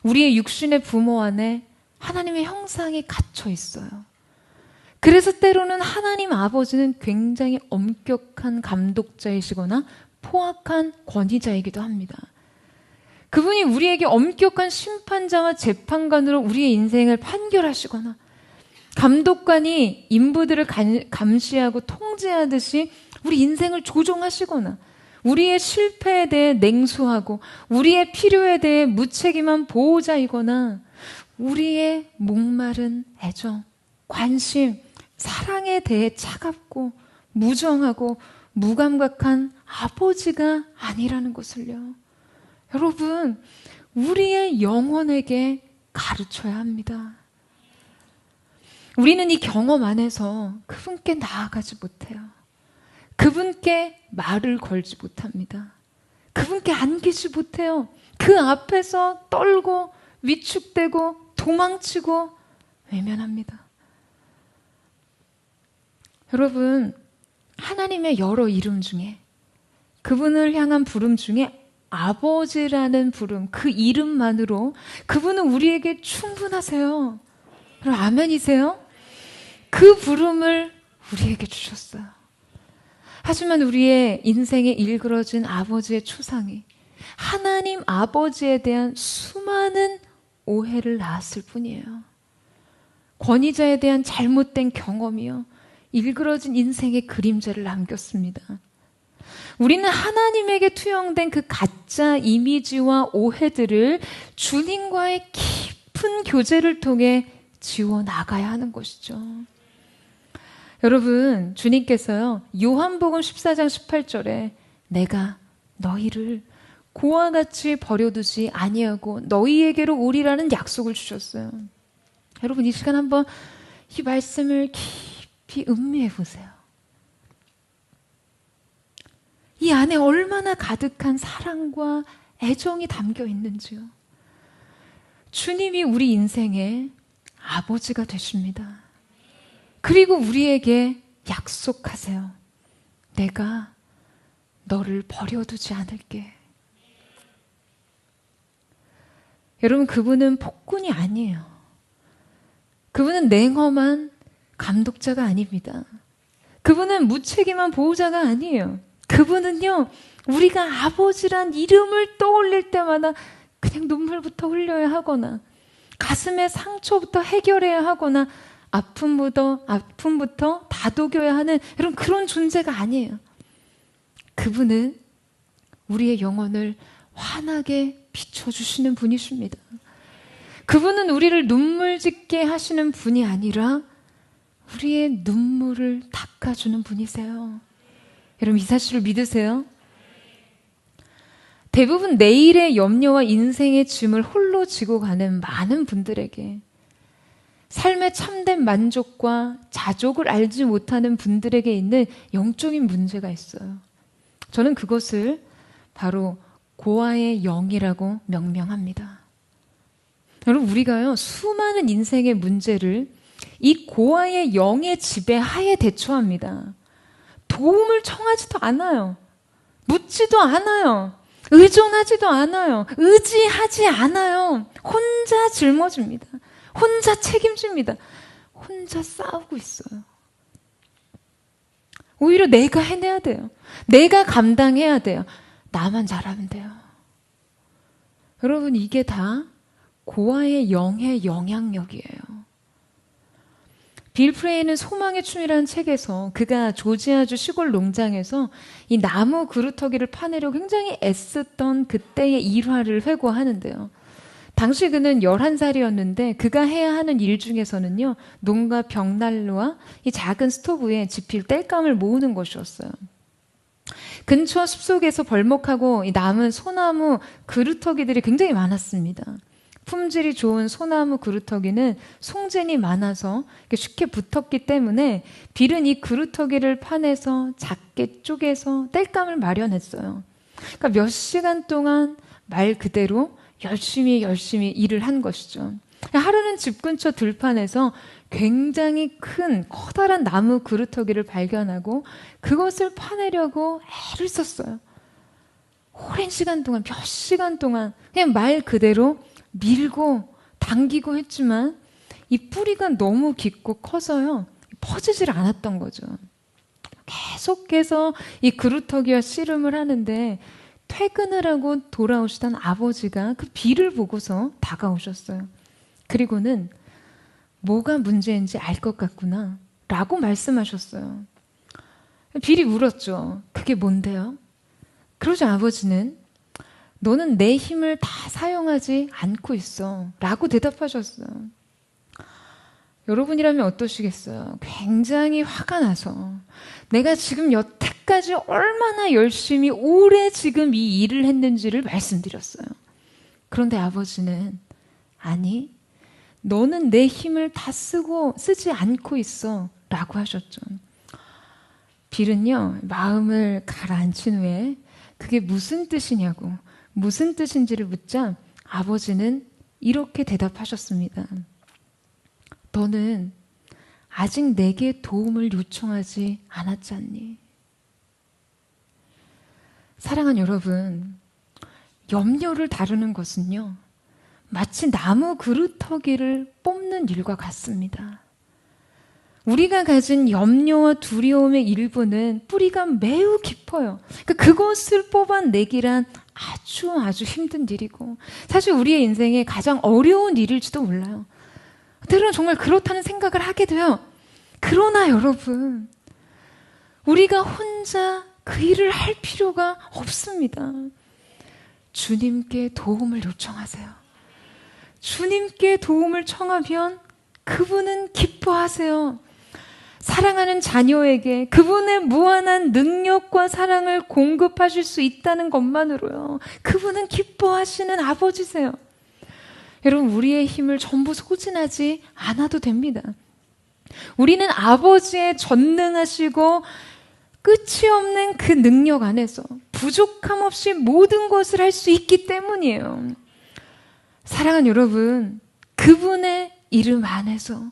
우리의 육신의 부모 안에 하나님의 형상이 갇혀 있어요. 그래서 때로는 하나님 아버지는 굉장히 엄격한 감독자이시거나 포악한 권위자이기도 합니다. 그분이 우리에게 엄격한 심판자와 재판관으로 우리의 인생을 판결하시거나 감독관이 인부들을 감시하고 통제하듯이 우리 인생을 조종하시거나 우리의 실패에 대해 냉소하고 우리의 필요에 대해 무책임한 보호자이거나 우리의 목마른 애정, 관심, 사랑에 대해 차갑고 무정하고 무감각한 아버지가 아니라는 것을요. 여러분, 우리의 영혼에게 가르쳐야 합니다. 우리는 이 경험 안에서 그분께 나아가지 못해요. 그분께 말을 걸지 못합니다. 그분께 안기지 못해요. 그 앞에서 떨고 위축되고 도망치고 외면합니다. 여러분, 하나님의 여러 이름 중에 그분을 향한 부름 중에 아버지라는 부름, 그 이름만으로 그분은 우리에게 충분하세요. 여러분, 아멘이세요? 그 부름을 우리에게 주셨어요. 하지만 우리의 인생에 일그러진 아버지의 추상이 하나님 아버지에 대한 수많은 오해를 낳았을 뿐이에요. 권위자에 대한 잘못된 경험이요, 일그러진 인생의 그림자를 남겼습니다. 우리는 하나님에게 투영된 그 가짜 이미지와 오해들을 주님과의 깊은 교제를 통해 지워나가야 하는 것이죠. 여러분, 주님께서요, 요한복음 14장 18절에 내가 너희를 고와 같이 버려두지 아니하고 너희에게로 오리라는 약속을 주셨어요. 여러분, 이 시간 한번 이 말씀을 깊이 음미해 보세요. 이 안에 얼마나 가득한 사랑과 애정이 담겨 있는지요. 주님이 우리 인생의 아버지가 되십니다. 그리고 우리에게 약속하세요. 내가 너를 버려두지 않을게. 여러분, 그분은 폭군이 아니에요. 그분은 냉엄한 감독자가 아닙니다. 그분은 무책임한 보호자가 아니에요. 그분은요, 우리가 아버지란 이름을 떠올릴 때마다 그냥 눈물부터 흘려야 하거나 가슴의 상처부터 해결해야 하거나 아픔부터 다독여야 하는 이런 그런 존재가 아니에요. 그분은 우리의 영혼을 환하게 비춰주시는 분이십니다. 그분은 우리를 눈물 짓게 하시는 분이 아니라 우리의 눈물을 닦아주는 분이세요. 여러분, 이 사실을 믿으세요? 대부분 내일의 염려와 인생의 짐을 홀로 지고 가는 많은 분들에게 삶의 참된 만족과 자족을 알지 못하는 분들에게 있는 영적인 문제가 있어요. 저는 그것을 바로 고아의 영이라고 명명합니다. 여러분, 우리가요, 수많은 인생의 문제를 이 고아의 영의 지배하에 대처합니다. 도움을 청하지도 않아요. 묻지도 않아요. 의존하지도 않아요. 의지하지 않아요. 혼자 짊어집니다. 혼자 책임집니다. 혼자 싸우고 있어요. 오히려 내가 해내야 돼요. 내가 감당해야 돼요. 나만 잘하면 돼요. 여러분, 이게 다 고아의 영의 영향력이에요. 빌 프레이는 소망의 춤이라는 책에서 그가 조지아주 시골 농장에서 이 나무 그루터기를 파내려 굉장히 애썼던 그때의 일화를 회고하는데요. 당시 그는 11살이었는데 그가 해야 하는 일 중에서는요, 농가 벽난로와 이 작은 스토브에 지필 땔감을 모으는 것이었어요. 근처 숲속에서 벌목하고 이 남은 소나무 그루터기들이 굉장히 많았습니다. 품질이 좋은 소나무 그루터기는 송젠이 많아서 쉽게 붙었기 때문에 빌은 이 그루터기를 파내서 작게 쪼개서 땔감을 마련했어요. 그러니까 몇 시간 동안 말 그대로 열심히 일을 한 것이죠. 하루는 집 근처 들판에서 굉장히 큰 커다란 나무 그루터기를 발견하고 그것을 파내려고 애를 썼어요. 오랜 시간 동안, 몇 시간 동안 그냥 말 그대로 밀고 당기고 했지만 이 뿌리가 너무 깊고 커서요, 퍼지질 않았던 거죠. 계속해서 이 그루터기와 씨름을 하는데 퇴근을 하고 돌아오시던 아버지가 그 빌을 보고서 다가오셨어요. 그리고는 뭐가 문제인지 알 것 같구나 라고 말씀하셨어요. 빌이 물었죠. 그게 뭔데요? 그러자 아버지는 너는 내 힘을 다 사용하지 않고 있어 라고 대답하셨어요. 여러분이라면 어떠시겠어요? 굉장히 화가 나서 내가 지금 여태까지 얼마나 열심히 오래 지금 이 일을 했는지를 말씀드렸어요. 그런데 아버지는 아니, 너는 내 힘을 다 쓰지 않고 있어 라고 하셨죠. 빌은요, 마음을 가라앉힌 후에 그게 무슨 뜻이냐고, 무슨 뜻인지를 묻자 아버지는 이렇게 대답하셨습니다. 너는 아직 내게 도움을 요청하지 않았지 않니? 사랑하는 여러분, 염려를 다루는 것은요, 마치 나무 그루터기를 뽑는 일과 같습니다. 우리가 가진 염려와 두려움의 일부는 뿌리가 매우 깊어요. 그것을 뽑아내기란 아주 힘든 일이고, 사실 우리의 인생에 가장 어려운 일일지도 몰라요. 때로는 정말 그렇다는 생각을 하게 돼요. 그러나 여러분, 우리가 혼자 그 일을 할 필요가 없습니다. 주님께 도움을 요청하세요. 주님께 도움을 청하면 그분은 기뻐하세요. 사랑하는 자녀에게 그분의 무한한 능력과 사랑을 공급하실 수 있다는 것만으로요, 그분은 기뻐하시는 아버지세요. 여러분, 우리의 힘을 전부 소진하지 않아도 됩니다. 우리는 아버지의 전능하시고 끝이 없는 그 능력 안에서 부족함 없이 모든 것을 할 수 있기 때문이에요. 사랑하는 여러분, 그분의 이름 안에서,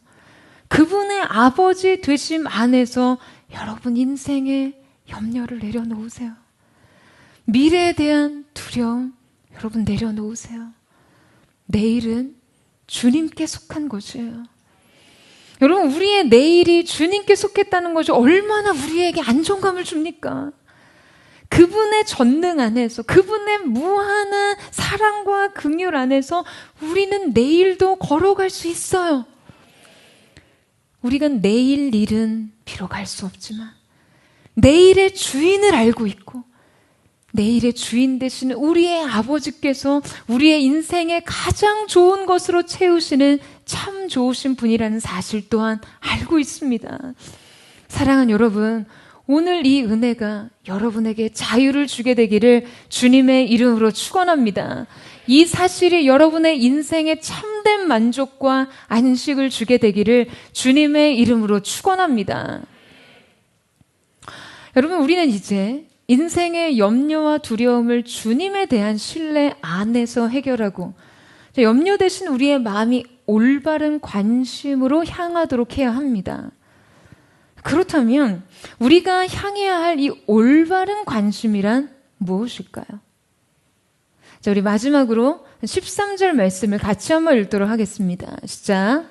그분의 아버지 되심 안에서 여러분 인생의 염려를 내려놓으세요. 미래에 대한 두려움 여러분 내려놓으세요. 내일은 주님께 속한 것이에요. 여러분, 우리의 내일이 주님께 속했다는 것이 얼마나 우리에게 안정감을 줍니까? 그분의 전능 안에서, 그분의 무한한 사랑과 긍휼 안에서 우리는 내일도 걸어갈 수 있어요. 우리가 내일 일은 비록 알 수 없지만 내일의 주인을 알고 있고, 내일의 주인 되시는 우리의 아버지께서 우리의 인생에 가장 좋은 것으로 채우시는 참 좋으신 분이라는 사실 또한 알고 있습니다. 사랑하는 여러분, 오늘 이 은혜가 여러분에게 자유를 주게 되기를 주님의 이름으로 축원합니다. 이 사실이 여러분의 인생에 참 참된 만족과 안식을 주게 되기를 주님의 이름으로 축원합니다. 여러분, 우리는 이제 인생의 염려와 두려움을 주님에 대한 신뢰 안에서 해결하고 염려 대신 우리의 마음이 올바른 관심으로 향하도록 해야 합니다. 그렇다면 우리가 향해야 할 이 올바른 관심이란 무엇일까요? 자, 우리 마지막으로 13절 말씀을 같이 한번 읽도록 하겠습니다. 시작.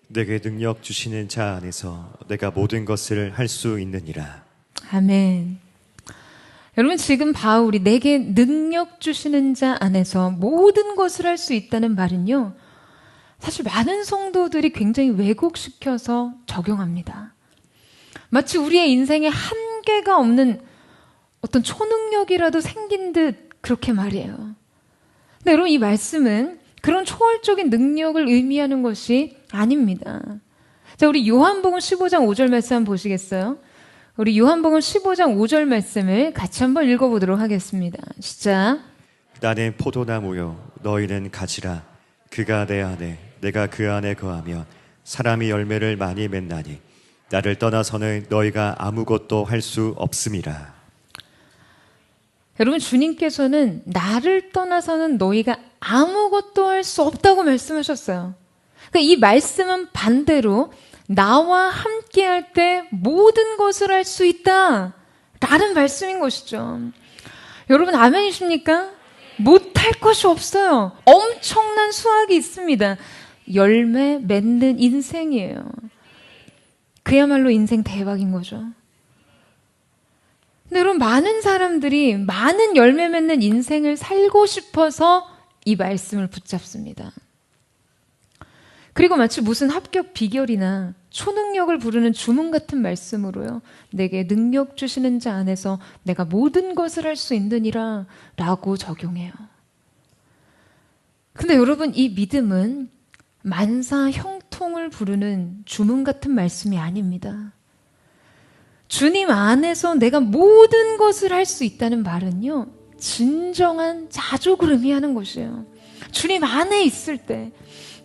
내게 능력 주시는 자 안에서 내가 모든 것을 할 수 있느니라. 아멘. 여러분, 지금 바울이 내게 능력 주시는 자 안에서 모든 것을 할 수 있다는 말은요, 사실 많은 성도들이 굉장히 왜곡시켜서 적용합니다. 마치 우리의 인생에 한계가 없는 어떤 초능력이라도 생긴 듯 그렇게 말해요. 근데 여러분, 이 말씀은 그런 초월적인 능력을 의미하는 것이 아닙니다. 자, 우리 요한복음 15장 5절 말씀 한번 보시겠어요? 우리 요한복음 15장 5절 말씀을 같이 한번 읽어보도록 하겠습니다. 시작. 나는 포도나무요 너희는 가지라. 그가 내 안에 내가 그 안에 거하면 사람이 열매를 많이 맺나니 나를 떠나서는 너희가 아무것도 할 수 없음이라. 여러분, 주님께서는 나를 떠나서는 너희가 아무것도 할 수 없다고 말씀하셨어요. 그러니까 이 말씀은 반대로 나와 함께 할 때 모든 것을 할 수 있다 라는 말씀인 것이죠. 여러분, 아멘이십니까? 못할 것이 없어요. 엄청난 수확이 있습니다. 열매 맺는 인생이에요. 그야말로 인생 대박인 거죠. 근데 여러분, 많은 사람들이 많은 열매 맺는 인생을 살고 싶어서 이 말씀을 붙잡습니다. 그리고 마치 무슨 합격 비결이나 초능력을 부르는 주문 같은 말씀으로요, 내게 능력 주시는 자 안에서 내가 모든 것을 할 수 있느니라 라고 적용해요. 근데 여러분, 이 믿음은 만사 형통을 부르는 주문 같은 말씀이 아닙니다. 주님 안에서 내가 모든 것을 할 수 있다는 말은요, 진정한 자족을 의미하는 것이에요. 주님 안에 있을 때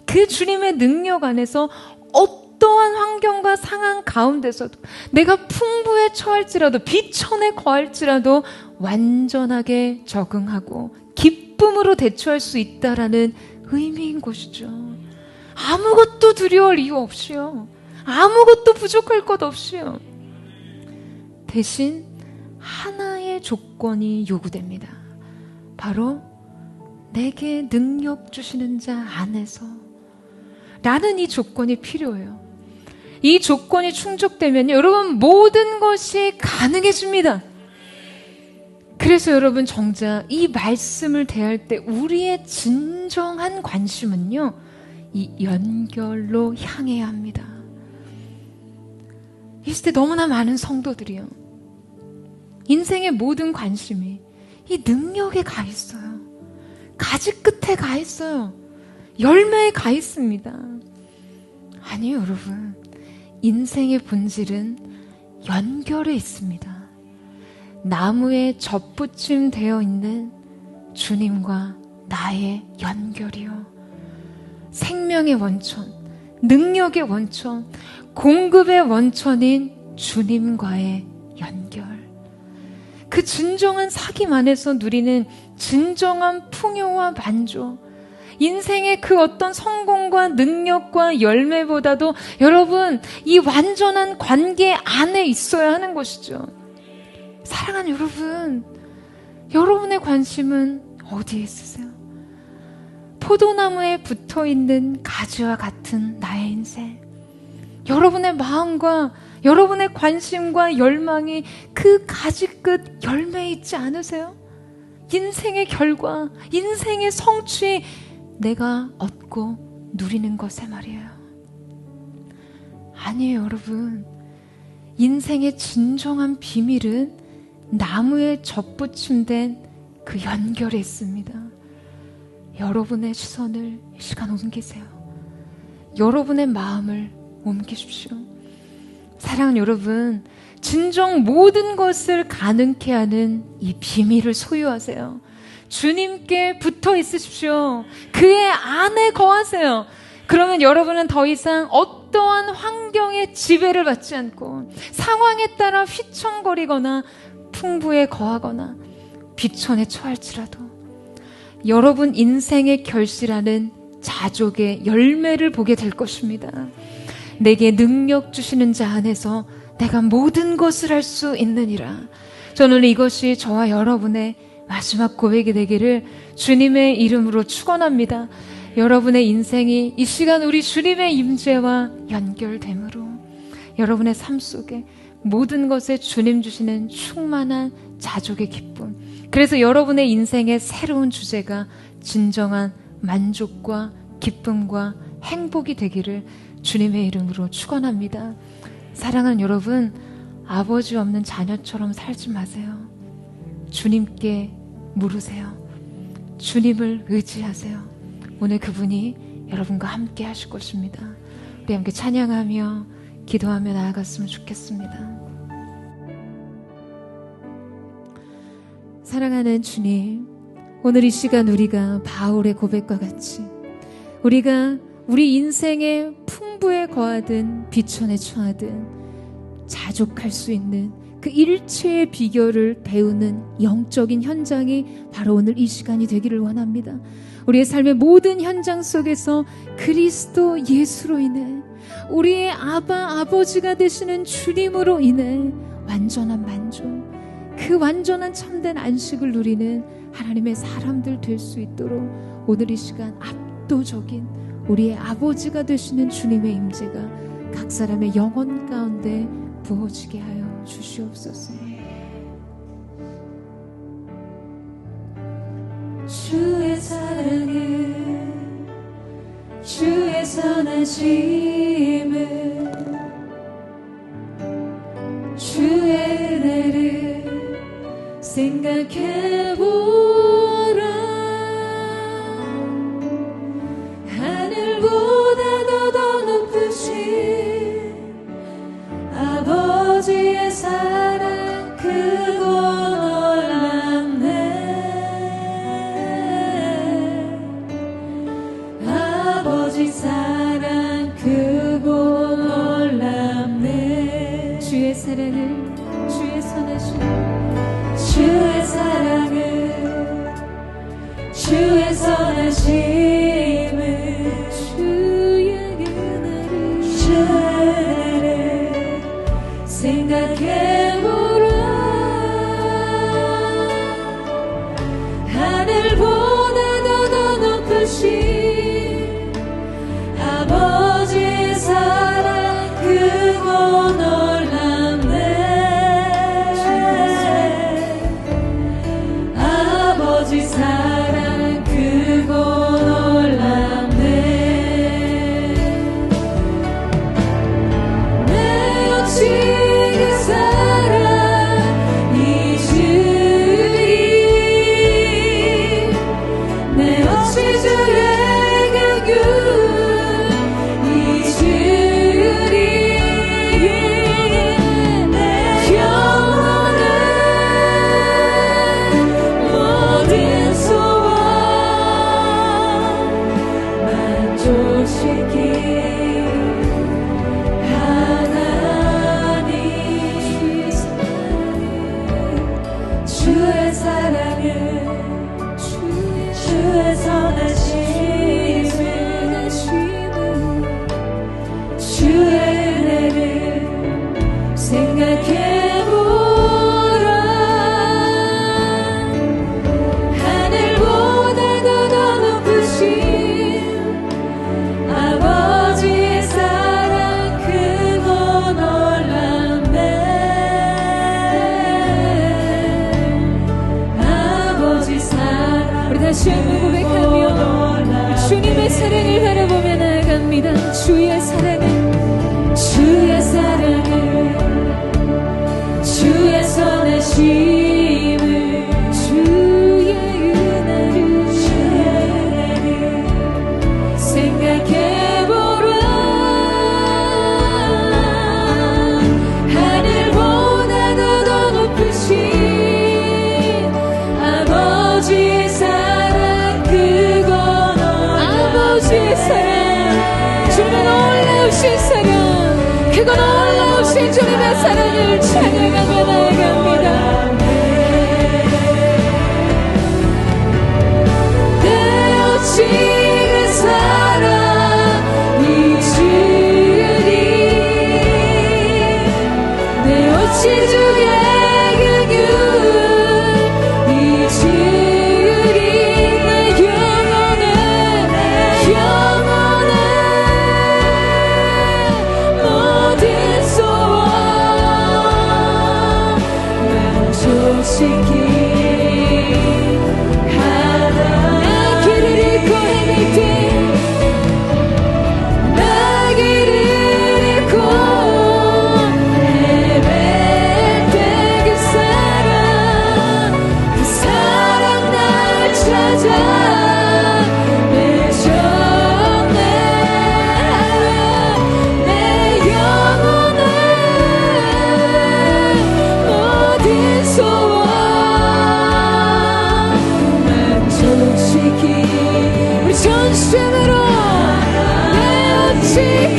그 주님의 능력 안에서 어떠한 환경과 상황 가운데서도 내가 풍부에 처할지라도 비천에 거할지라도 완전하게 적응하고 기쁨으로 대처할 수 있다라는 의미인 것이죠. 아무것도 두려울 이유 없이요. 아무것도 부족할 것 없이요. 대신 하나의 조건이 요구됩니다. 바로 내게 능력 주시는 자 안에서 라는 이 조건이 필요해요. 이 조건이 충족되면 여러분, 모든 것이 가능해집니다. 그래서 여러분, 정작 이 말씀을 대할 때 우리의 진정한 관심은요, 이 연결로 향해야 합니다. 이 시대 너무나 많은 성도들이요, 인생의 모든 관심이 이 능력에 가 있어요. 가지 끝에 가 있어요. 열매에 가 있습니다. 아니요, 여러분. 인생의 본질은 연결에 있습니다. 나무에 접붙임 되어 있는 주님과 나의 연결이요. 생명의 원천, 능력의 원천, 공급의 원천인 주님과의 연결. 그 진정한 사귐 안에서 누리는 진정한 풍요와 만족, 인생의 그 어떤 성공과 능력과 열매보다도 여러분, 이 완전한 관계 안에 있어야 하는 것이죠. 사랑하는 여러분, 여러분의 관심은 어디에 있으세요? 포도나무에 붙어있는 가지와 같은 나의 인생, 여러분의 마음과 여러분의 관심과 열망이 그 가지 끝 열매에 있지 않으세요? 인생의 결과, 인생의 성취, 내가 얻고 누리는 것에 말이에요. 아니에요, 여러분. 인생의 진정한 비밀은 나무에 접붙임된 그 연결에 있습니다. 여러분의 시선을 이 시간 옮기세요. 여러분의 마음을 옮기십시오. 사랑하는 여러분, 진정 모든 것을 가능케 하는 이 비밀을 소유하세요. 주님께 붙어 있으십시오. 그의 안에 거하세요. 그러면 여러분은 더 이상 어떠한 환경의 지배를 받지 않고 상황에 따라 휘청거리거나 풍부에 거하거나 비천에 처할지라도 여러분 인생의 결실하는 자족의 열매를 보게 될 것입니다. 내게 능력 주시는 자 안에서 내가 모든 것을 할 수 있느니라. 저는 이것이 저와 여러분의 마지막 고백이 되기를 주님의 이름으로 축원합니다. 여러분의 인생이 이 시간 우리 주님의 임재와 연결됨으로 여러분의 삶 속에 모든 것에 주님 주시는 충만한 자족의 기쁨, 그래서 여러분의 인생의 새로운 주제가 진정한 만족과 기쁨과 행복이 되기를 주님의 이름으로 축원합니다. 사랑하는 여러분, 아버지 없는 자녀처럼 살지 마세요. 주님께 물으세요. 주님을 의지하세요. 오늘 그분이 여러분과 함께 하실 것입니다. 우리 함께 찬양하며 기도하며 나아갔으면 좋겠습니다. 사랑하는 주님, 오늘 이 시간 우리가 바울의 고백과 같이 우리가 우리 인생의 풍부에 거하든 비천에 처하든 자족할 수 있는 그 일체의 비결을 배우는 영적인 현장이 바로 오늘 이 시간이 되기를 원합니다. 우리의 삶의 모든 현장 속에서 그리스도 예수로 인해 우리의 아버지가 되시는 주님으로 인해 완전한 만족, 그 완전한 참된 안식을 누리는 하나님의 사람들 될 수 있도록 오늘 이 시간 압도적인 우리의 아버지가 되시는 주님의 임재가 각 사람의 영혼 가운데 부어지게 하여 주시옵소서. 주의 사랑을, 주의 선하심을, 주의 은혜를 생각해보라. 하늘보다 더 높으신 아버지의 사랑 크고 놀랍네. 아버지 사랑 크고 놀랍네. 주의 사랑을, 주의 선하심, 주의 사랑을, 주의 선하심을, 주의 은혜를, 생각해보라. 하늘보다 더 높으신 아버지의 사랑 크고 놀랍네. 아버지 사랑 크고 놀랍네. 내 역시 그 사랑이 주리, 내 역시 주의 경륜이 주리. 내 영혼을 모든 소원 만족시키 하나님. 주의 사랑을, 주의 선하심을, 주의 은혜를 생각해보라. 하늘보다 더 높으신 아버지의 사랑 크고 놀랍네. 아버지 사랑. 우리 다시 한번 고백하며 주님의 사랑을 바라보며 나아갑니다. 주의 사랑을, 주의 사랑을, 주의 선하심을, 주의 은혜를, 생각해보라. 하늘보다 더 높으신 아버지의 사랑 크고 놀라우신 주님의 사랑을 찬양하며 나아갑니다. 내 어찌 그 사랑이 주리 내 어찌 주의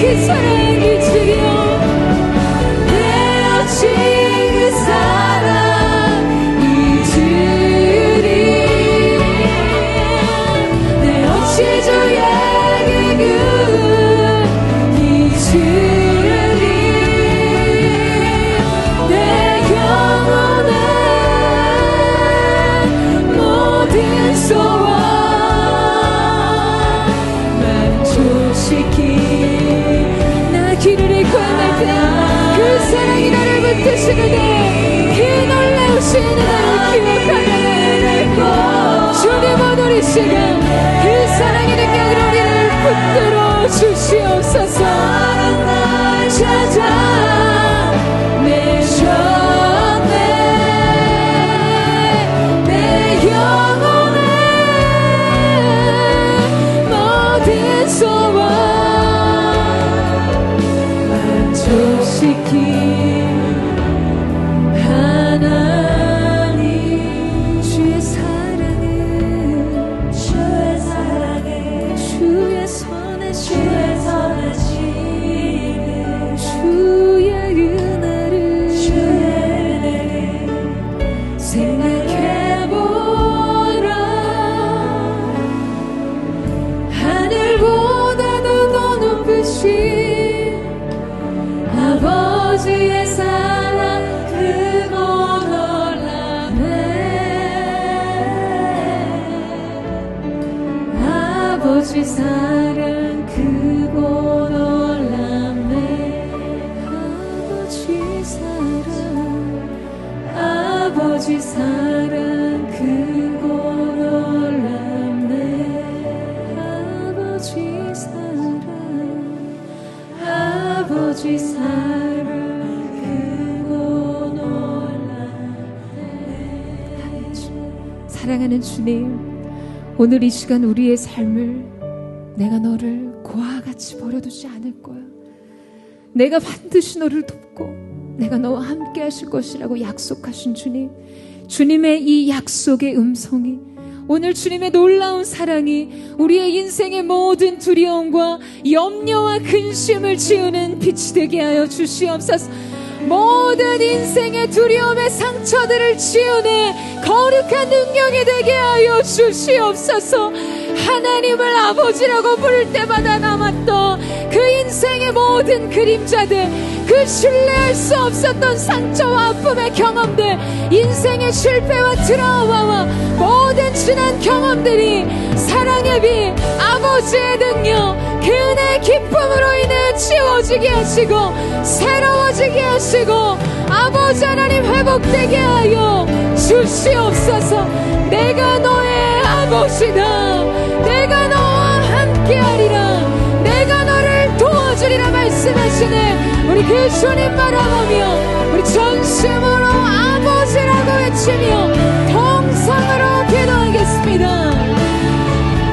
그 사랑이 지려 내 어찌 그 사랑이 주리 내 어찌 주의 그 주리 내 영혼의 모든 소원 만족시키 길을 잃고 행할 때 그 사랑이 나를 붙드시는데 그 놀라우신 은혜를 기억하며 주님 오늘 이 시간 그 사랑의 능력으로 우리를 붙들어 주시옵소서. 찾아 내셨네 내 영혼의 모든 소원 하나님 주의 사랑은 주의 선하심을 주의 은혜를 생각해보라 하늘보다도 더 높으신 아버지의 사랑 크고 놀라네 아버지 사랑 크고 놀라네 아버지 사랑 크고 놀라네 아버지 사랑 크고 놀라네. 사랑하는 주님, 오늘 이 시간 우리의 삶을 내가 너를 고아와 같이 버려두지 않을 거야. 내가 반드시 너를 돕고 내가 너와 함께 하실 것이라고 약속하신 주님, 주님의 이 약속의 음성이 오늘 주님의 놀라운 사랑이 우리의 인생의 모든 두려움과 염려와 근심을 지우는 빛이 되게 하여 주시옵소서. 모든 인생의 두려움의 상처들을 지우는 거룩한 능력이 되게 하여 주시옵소서. 하나님을 아버지라고 부를 때마다 남았던 그 인생의 모든 그림자들, 그 신뢰할 수 없었던 상처와 아픔의 경험들, 인생의 실패와 트라우마와 모든 지난 경험들이 사랑의 빛, 아버지의 능력, 그 은혜의 기쁨으로 인해 지워지게 하시고 새로워지게 하시고 아버지 하나님 회복되게 하여 주시옵소서. 내가 너의 아버지다, 내가 너와 함께하리라, 내가 너를 도와주리라 말씀하시는 우리 그 주님 바라보며 우리 전심으로 아버지라고 외치며 통성으로 기도하겠습니다.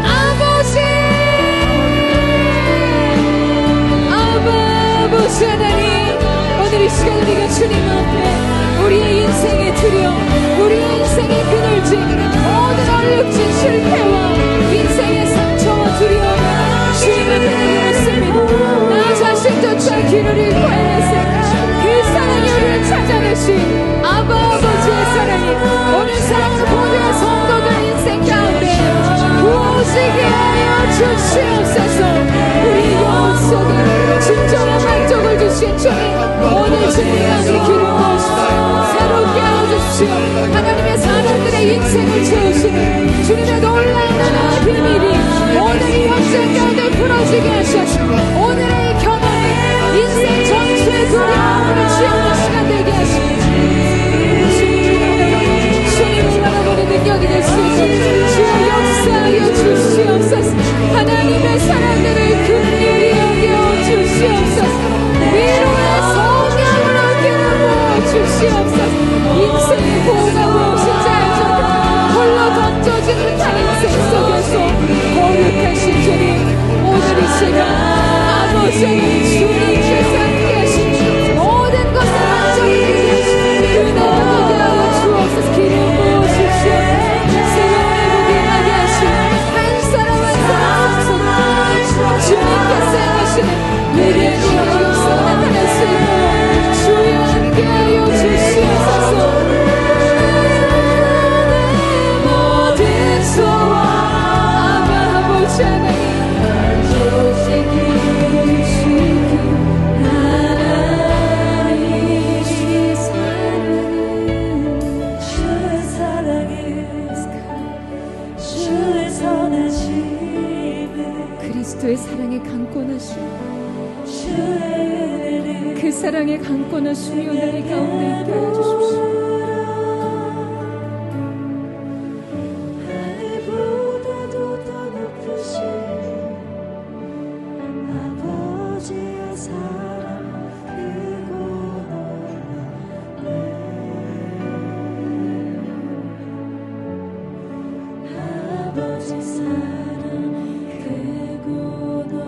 아버지, 아버지 하나님, 오늘 이 시간 우리가 주님 앞에 우리의 인생의 두려움, 우리의 인생의 그늘짐, 모든 얼룩진 실패와 인생의 상처와 두려움을 주님 앞에 내놓습니다. 나 자신조차 길을 잃고 주시옵소서. 우리 영혼 속에 진정한 만족을 주신 주님, 오늘 주님 안에 기름 부으시고 새롭게 하여 주십시오. 하나님의 사람들의 인생을 채우시는 주님의 놀라운 하나의 비밀이 오늘 이 현장 가운데 풀어지게 하셔서 오늘의 이 경험이 인생 전체의 두려움을 지우는 시간 되게 하시고 주님을 바라보는 능력이 될 수 있도록 주여 역사하여 주시옵소서. 하나님의 사람들을 긍휼히 여겨 주시옵소서. 위로의 성령을 얻기를 모아 주시옵소서. 인생의 보호가 무엇인지 알지 홀로 던져진 듯한 인생 속에서 거룩하신 주님, 오늘 이 시간 아버지의 주님께서 함께 하신 모든 것을 만져드리게 은혜를 얻게 하여 주옵소서. 기름 부으십시오. 새로운 회복이 나게 하시고 한 사람 한 사람 주님께서 행하시는 위대한 역사가 나타날 수 있도록 주여 함께 하여 주시옵소서. 모든 소원 아바 아버지 하나님 그리스도의 사랑에 강권하시오. 그 사랑에 강권하시며 나의 가운데 있게 하여 주십시오. 하늘보다도 더 높으신 아버지의 사랑 크고 놀랍네. 아버지 사랑 크고 놀랍네.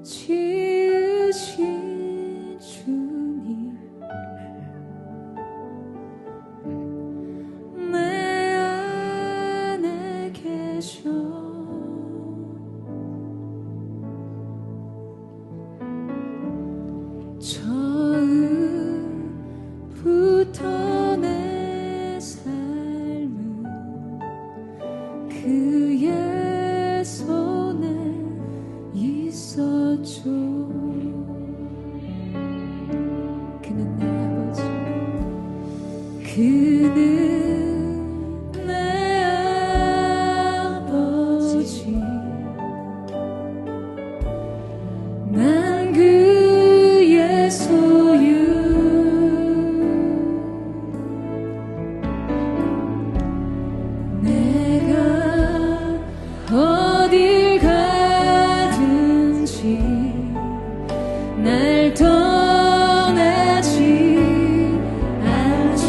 지으신 주님, 내 안에 계셔. 처음부터 내 삶은 그의 손에 있었죠. 그는 내 아버지, 그는 내 아버지. 난 그의 소유. 내가 어딜 가든지 날 떠나지 않죠.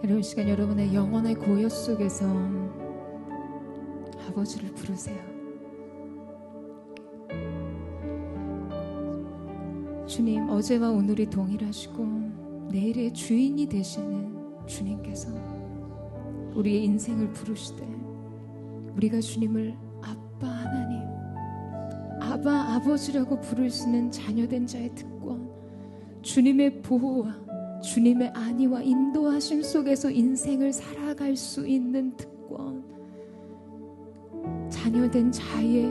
이런 시간 여러분의 영혼의 고요 속에서 아버지를 부르세요. 주님, 어제와 오늘이 동일하시고 내일의 주인이 되시는 주님께서 우리의 인생을 부르시되 우리가 주님을 아빠 하나님, 아바 아버지라고 부르시는 자녀된 자의 특권, 주님의 보호와 주님의 안위와 인도하심 속에서 인생을 살아갈 수 있는 특권, 자녀된 자의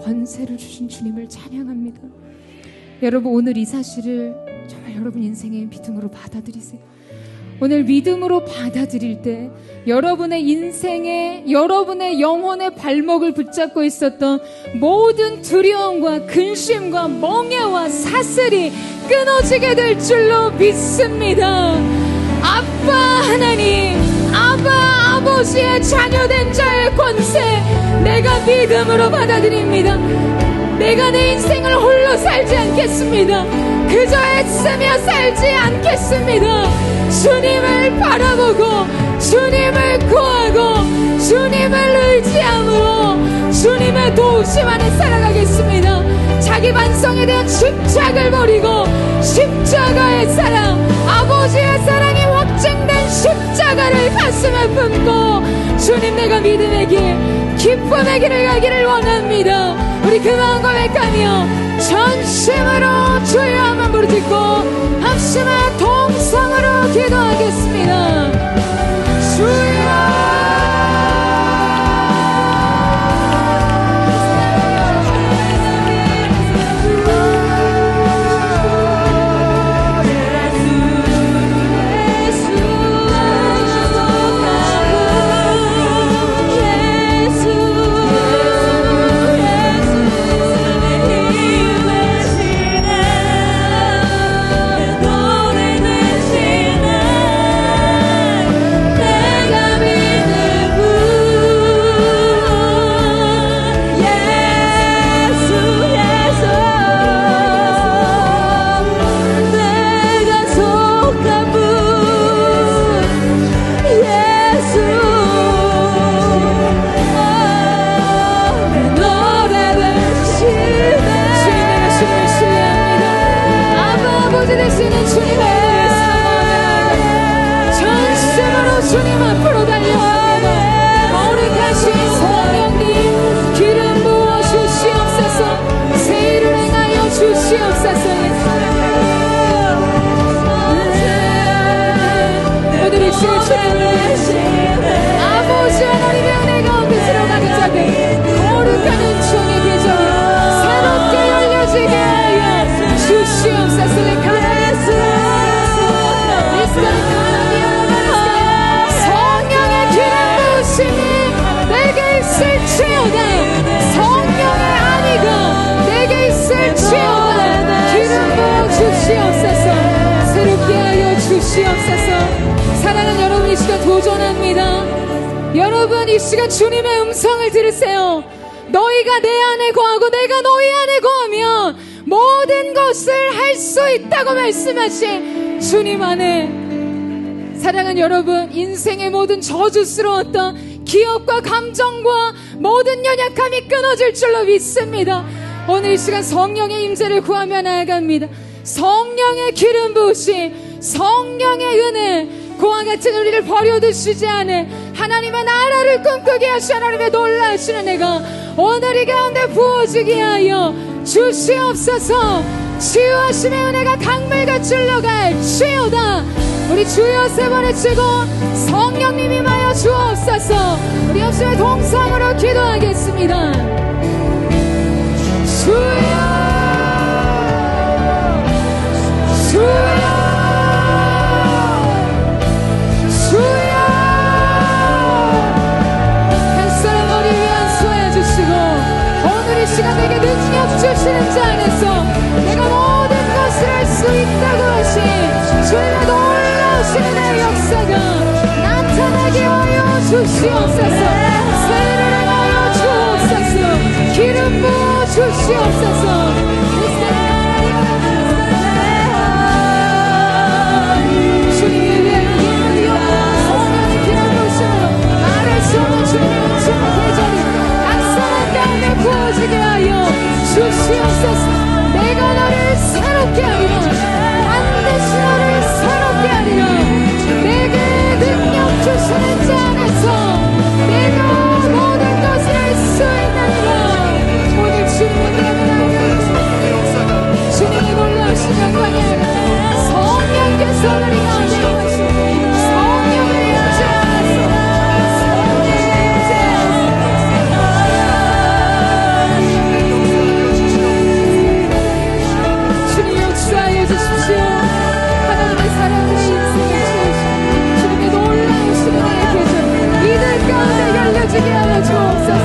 권세를 주신 주님을 찬양합니다. 여러분, 오늘 이 사실을 정말 여러분 인생의 비등으로 받아들이세요. 오늘 믿음으로 받아들일 때 여러분의 인생에, 여러분의 영혼의 발목을 붙잡고 있었던 모든 두려움과 근심과 멍해와 사슬이 끊어지게 될 줄로 믿습니다. 아빠 하나님, 아바 아버지의 자녀된 자의 권세, 내가 믿음으로 받아들입니다. 내가 내 인생을 홀로 살지 않겠습니다. 그저 애쓰며 살지 않겠습니다. 주님을 바라보고 주님을 구하고 주님을 의지함으로 주님의 도우심 안에 살아가겠습니다. 자기 반성에 대한 집착을 버리고 십자가의 사랑, 아버지의 사랑이 확증된 십자가를 가슴에 품고 주님, 내가 믿음의 길, 기쁨의 길을 가기를 원합니다. 우리 그 마음 고백하며 전심으로 주의 이름을 부르짖고 합심한 동성으로 기도하겠습니다. 주여, 주님 앞으로 달려갑니다. 거룩하신 성령님, 기름 부어 주시옵소서. 새 일을 행하여 주시옵소서. 오늘 이 시간 주님, 아버지 하나님의 은혜 가운데 들어가는 자들, 거룩한 은총의 계절이 새롭게 열려지게 하여 주시옵소서. 내게 있을지어다. 성령의 안위가 내게 있을지어다. 기름 부어 주시옵소서. 새롭게 하여 주시옵소서. 사랑하는 여러분, 이 시간 도전합니다. 여러분, 이 시간 주님의 음성을 들으세요. 너희가 내 안에 거하고 내가 너희 안에 거하면 모든 것을 할 수 있다고 말씀하신 주님 안에, 사랑하는 여러분, 인생의 모든 저주스러웠던 기억과 감정과 모든 연약함이 끊어질 줄로 믿습니다. 오늘 이 시간 성령의 임재를 구하며 나아갑니다. 성령의 기름 부으심, 성령의 은혜, 그와 같은 우리를 버려두시지 않은 하나님의 나라를 꿈꾸게 하시 하나님의 놀라우신 은혜가 오늘 이 가운데 부어지게 하여 주시옵소서. 치유하심의 은혜가 강물같이 흘러갈지어다. 우리 주여 세 번 외치고 성령님 임하여 주옵소서. 우리 합심의 동성으로 기도하겠습니다. 주여, 시간 내게 능력 주시는 자 안에서 내가 모든 것을 할 수 있다고 하신 주님의 놀라우신 내 역사가 나타나게 하여 주시옵소서. 세례를 하여 주옵소서. 기름 부어 주시옵소서. 주님의 위에 성령의 기름 부으심으로 말할 수 없는 주님의 음성의 계절이 악성한 가운데 부어지게 하여 주시옵소서. 내가 너를 새롭게 하리라. 반드시 너를 새롭게 하리라. 내게 능력 주시는 자 안에서 내가 모든 것을 할 수 있느니라. 오늘 주님의 이름을 주님이 놀라우신 영광의 성령께서 우리 가운데 오시고 성령을 임재하소서. 주님 역사하여 주십시오. 하나님의 사랑으로 인생을 채우시고 주님의 놀라우신 은혜의 계절 이들 가운데 열려지게 하여 주옵소서.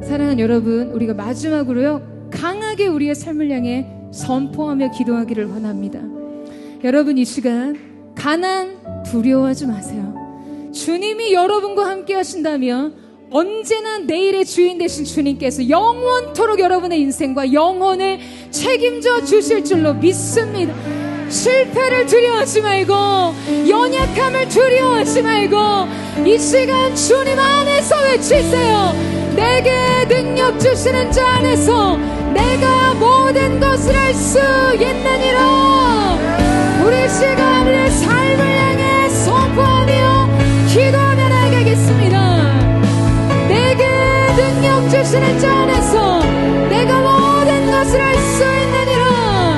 사랑하는 여러분, 우리가 마지막으로요 강하게 우리의 삶을 향해 선포하며 기도하기를 원합니다. 여러분, 이 시간 가난 두려워하지 마세요. 주님이 여러분과 함께 하신다면 언제나 내일의 주인 되신 주님께서 영원토록 여러분의 인생과 영혼을 책임져 주실 줄로 믿습니다. 실패를 두려워하지 말고 연약함을 두려워하지 말고 이 시간 주님 안에서 외치세요. 내게 능력 주시는 자 안에서 내가 모든 것을 할 수 있느니라. 우리 시간 우리의 삶을 향해 선포하며 기도하며 나아가겠습니다. 내게 능력 주시는 자 안에서 내가 모든 것을 할 수 있느니라.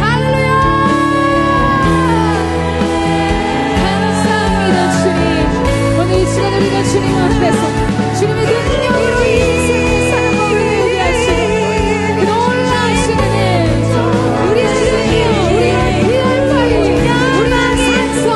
할렐루야. 감사합니다 주님. 오늘 이 시간 우리가 주님 앞에서 주님의 능력으로 인생을 살아보게 하시는 그 놀라우신 은혜, 우리의 능력, 우리의 귀한 바위, 우리의 산성,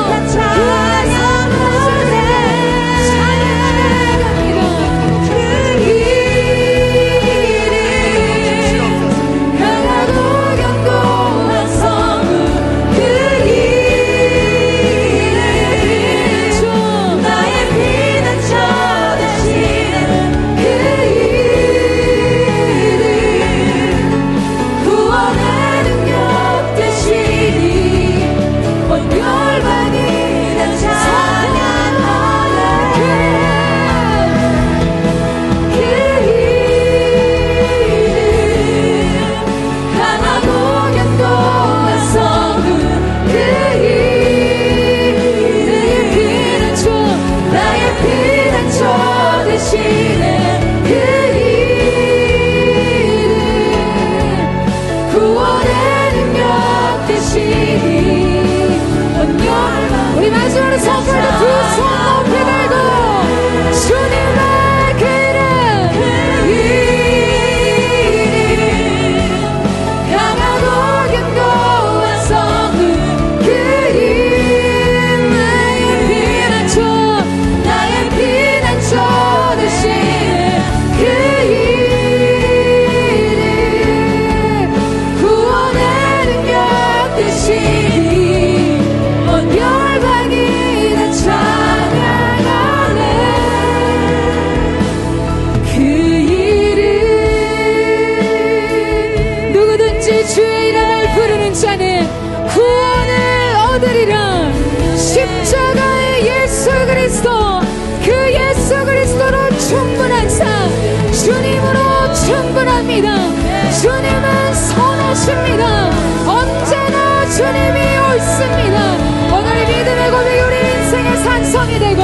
되리라. 십자가의 예수 그리스도, 그 예수 그리스도로 충분한 삶, 주님으로 충분합니다. 주님은 선하십니다. 언제나 주님이 옳습니다. 오늘 믿음의 고백이 우리 인생의 산성이 되고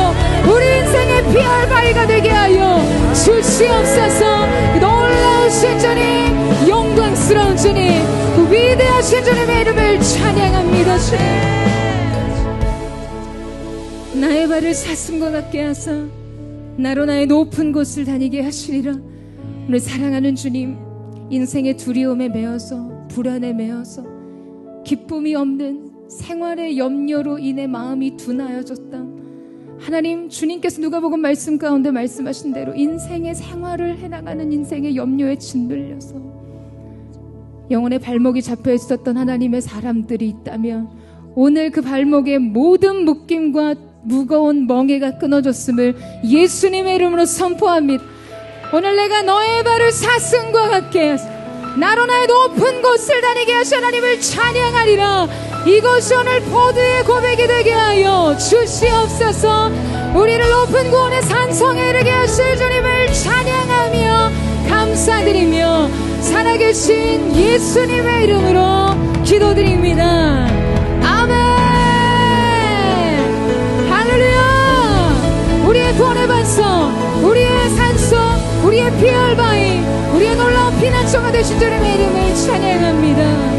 우리 인생의 피할 바위가 되게 하여 주시옵소서. 놀라우신 주님, 영광스러운 주님, 그 위대하신 주님의 이름을 찬양합니다. 주님, 나의 발을 사슴과 같게 하사 나로 나의 높은 곳을 다니게 하시리라. 오늘 사랑하는 주님, 인생의 두려움에 매여서, 불안에 매여서, 기쁨이 없는 생활의 염려로 인해 마음이 둔하여졌다. 하나님, 주님께서 누가복음 말씀 가운데 말씀하신 대로 인생의 생활을 해나가는 인생의 염려에 짓눌려서 영혼의 발목이 잡혀 있었던 하나님의 사람들이 있다면 오늘 그 발목의 모든 묶임과 무거운 멍에가 끊어졌음을 예수님의 이름으로 선포합니다. 오늘 내가 너의 발을 사슴과 같게 하사 나로 나의 높은 곳을 다니게 하시 하나님을 찬양하리라. 이것이 오늘 포도의 고백이 되게 하여 주시옵소서. 우리를 높은 구원의 산성에 이르게 하실 주님을 찬양하며 감사드리며 살아계신 예수님의 이름으로 기도드립니다. 아멘. 할렐루야. 우리의 구원의 반석, 우리의 산성, 우리의 피할 바위, 우리의 놀라운 피난처가 되신 주님의 이름을 찬양합니다.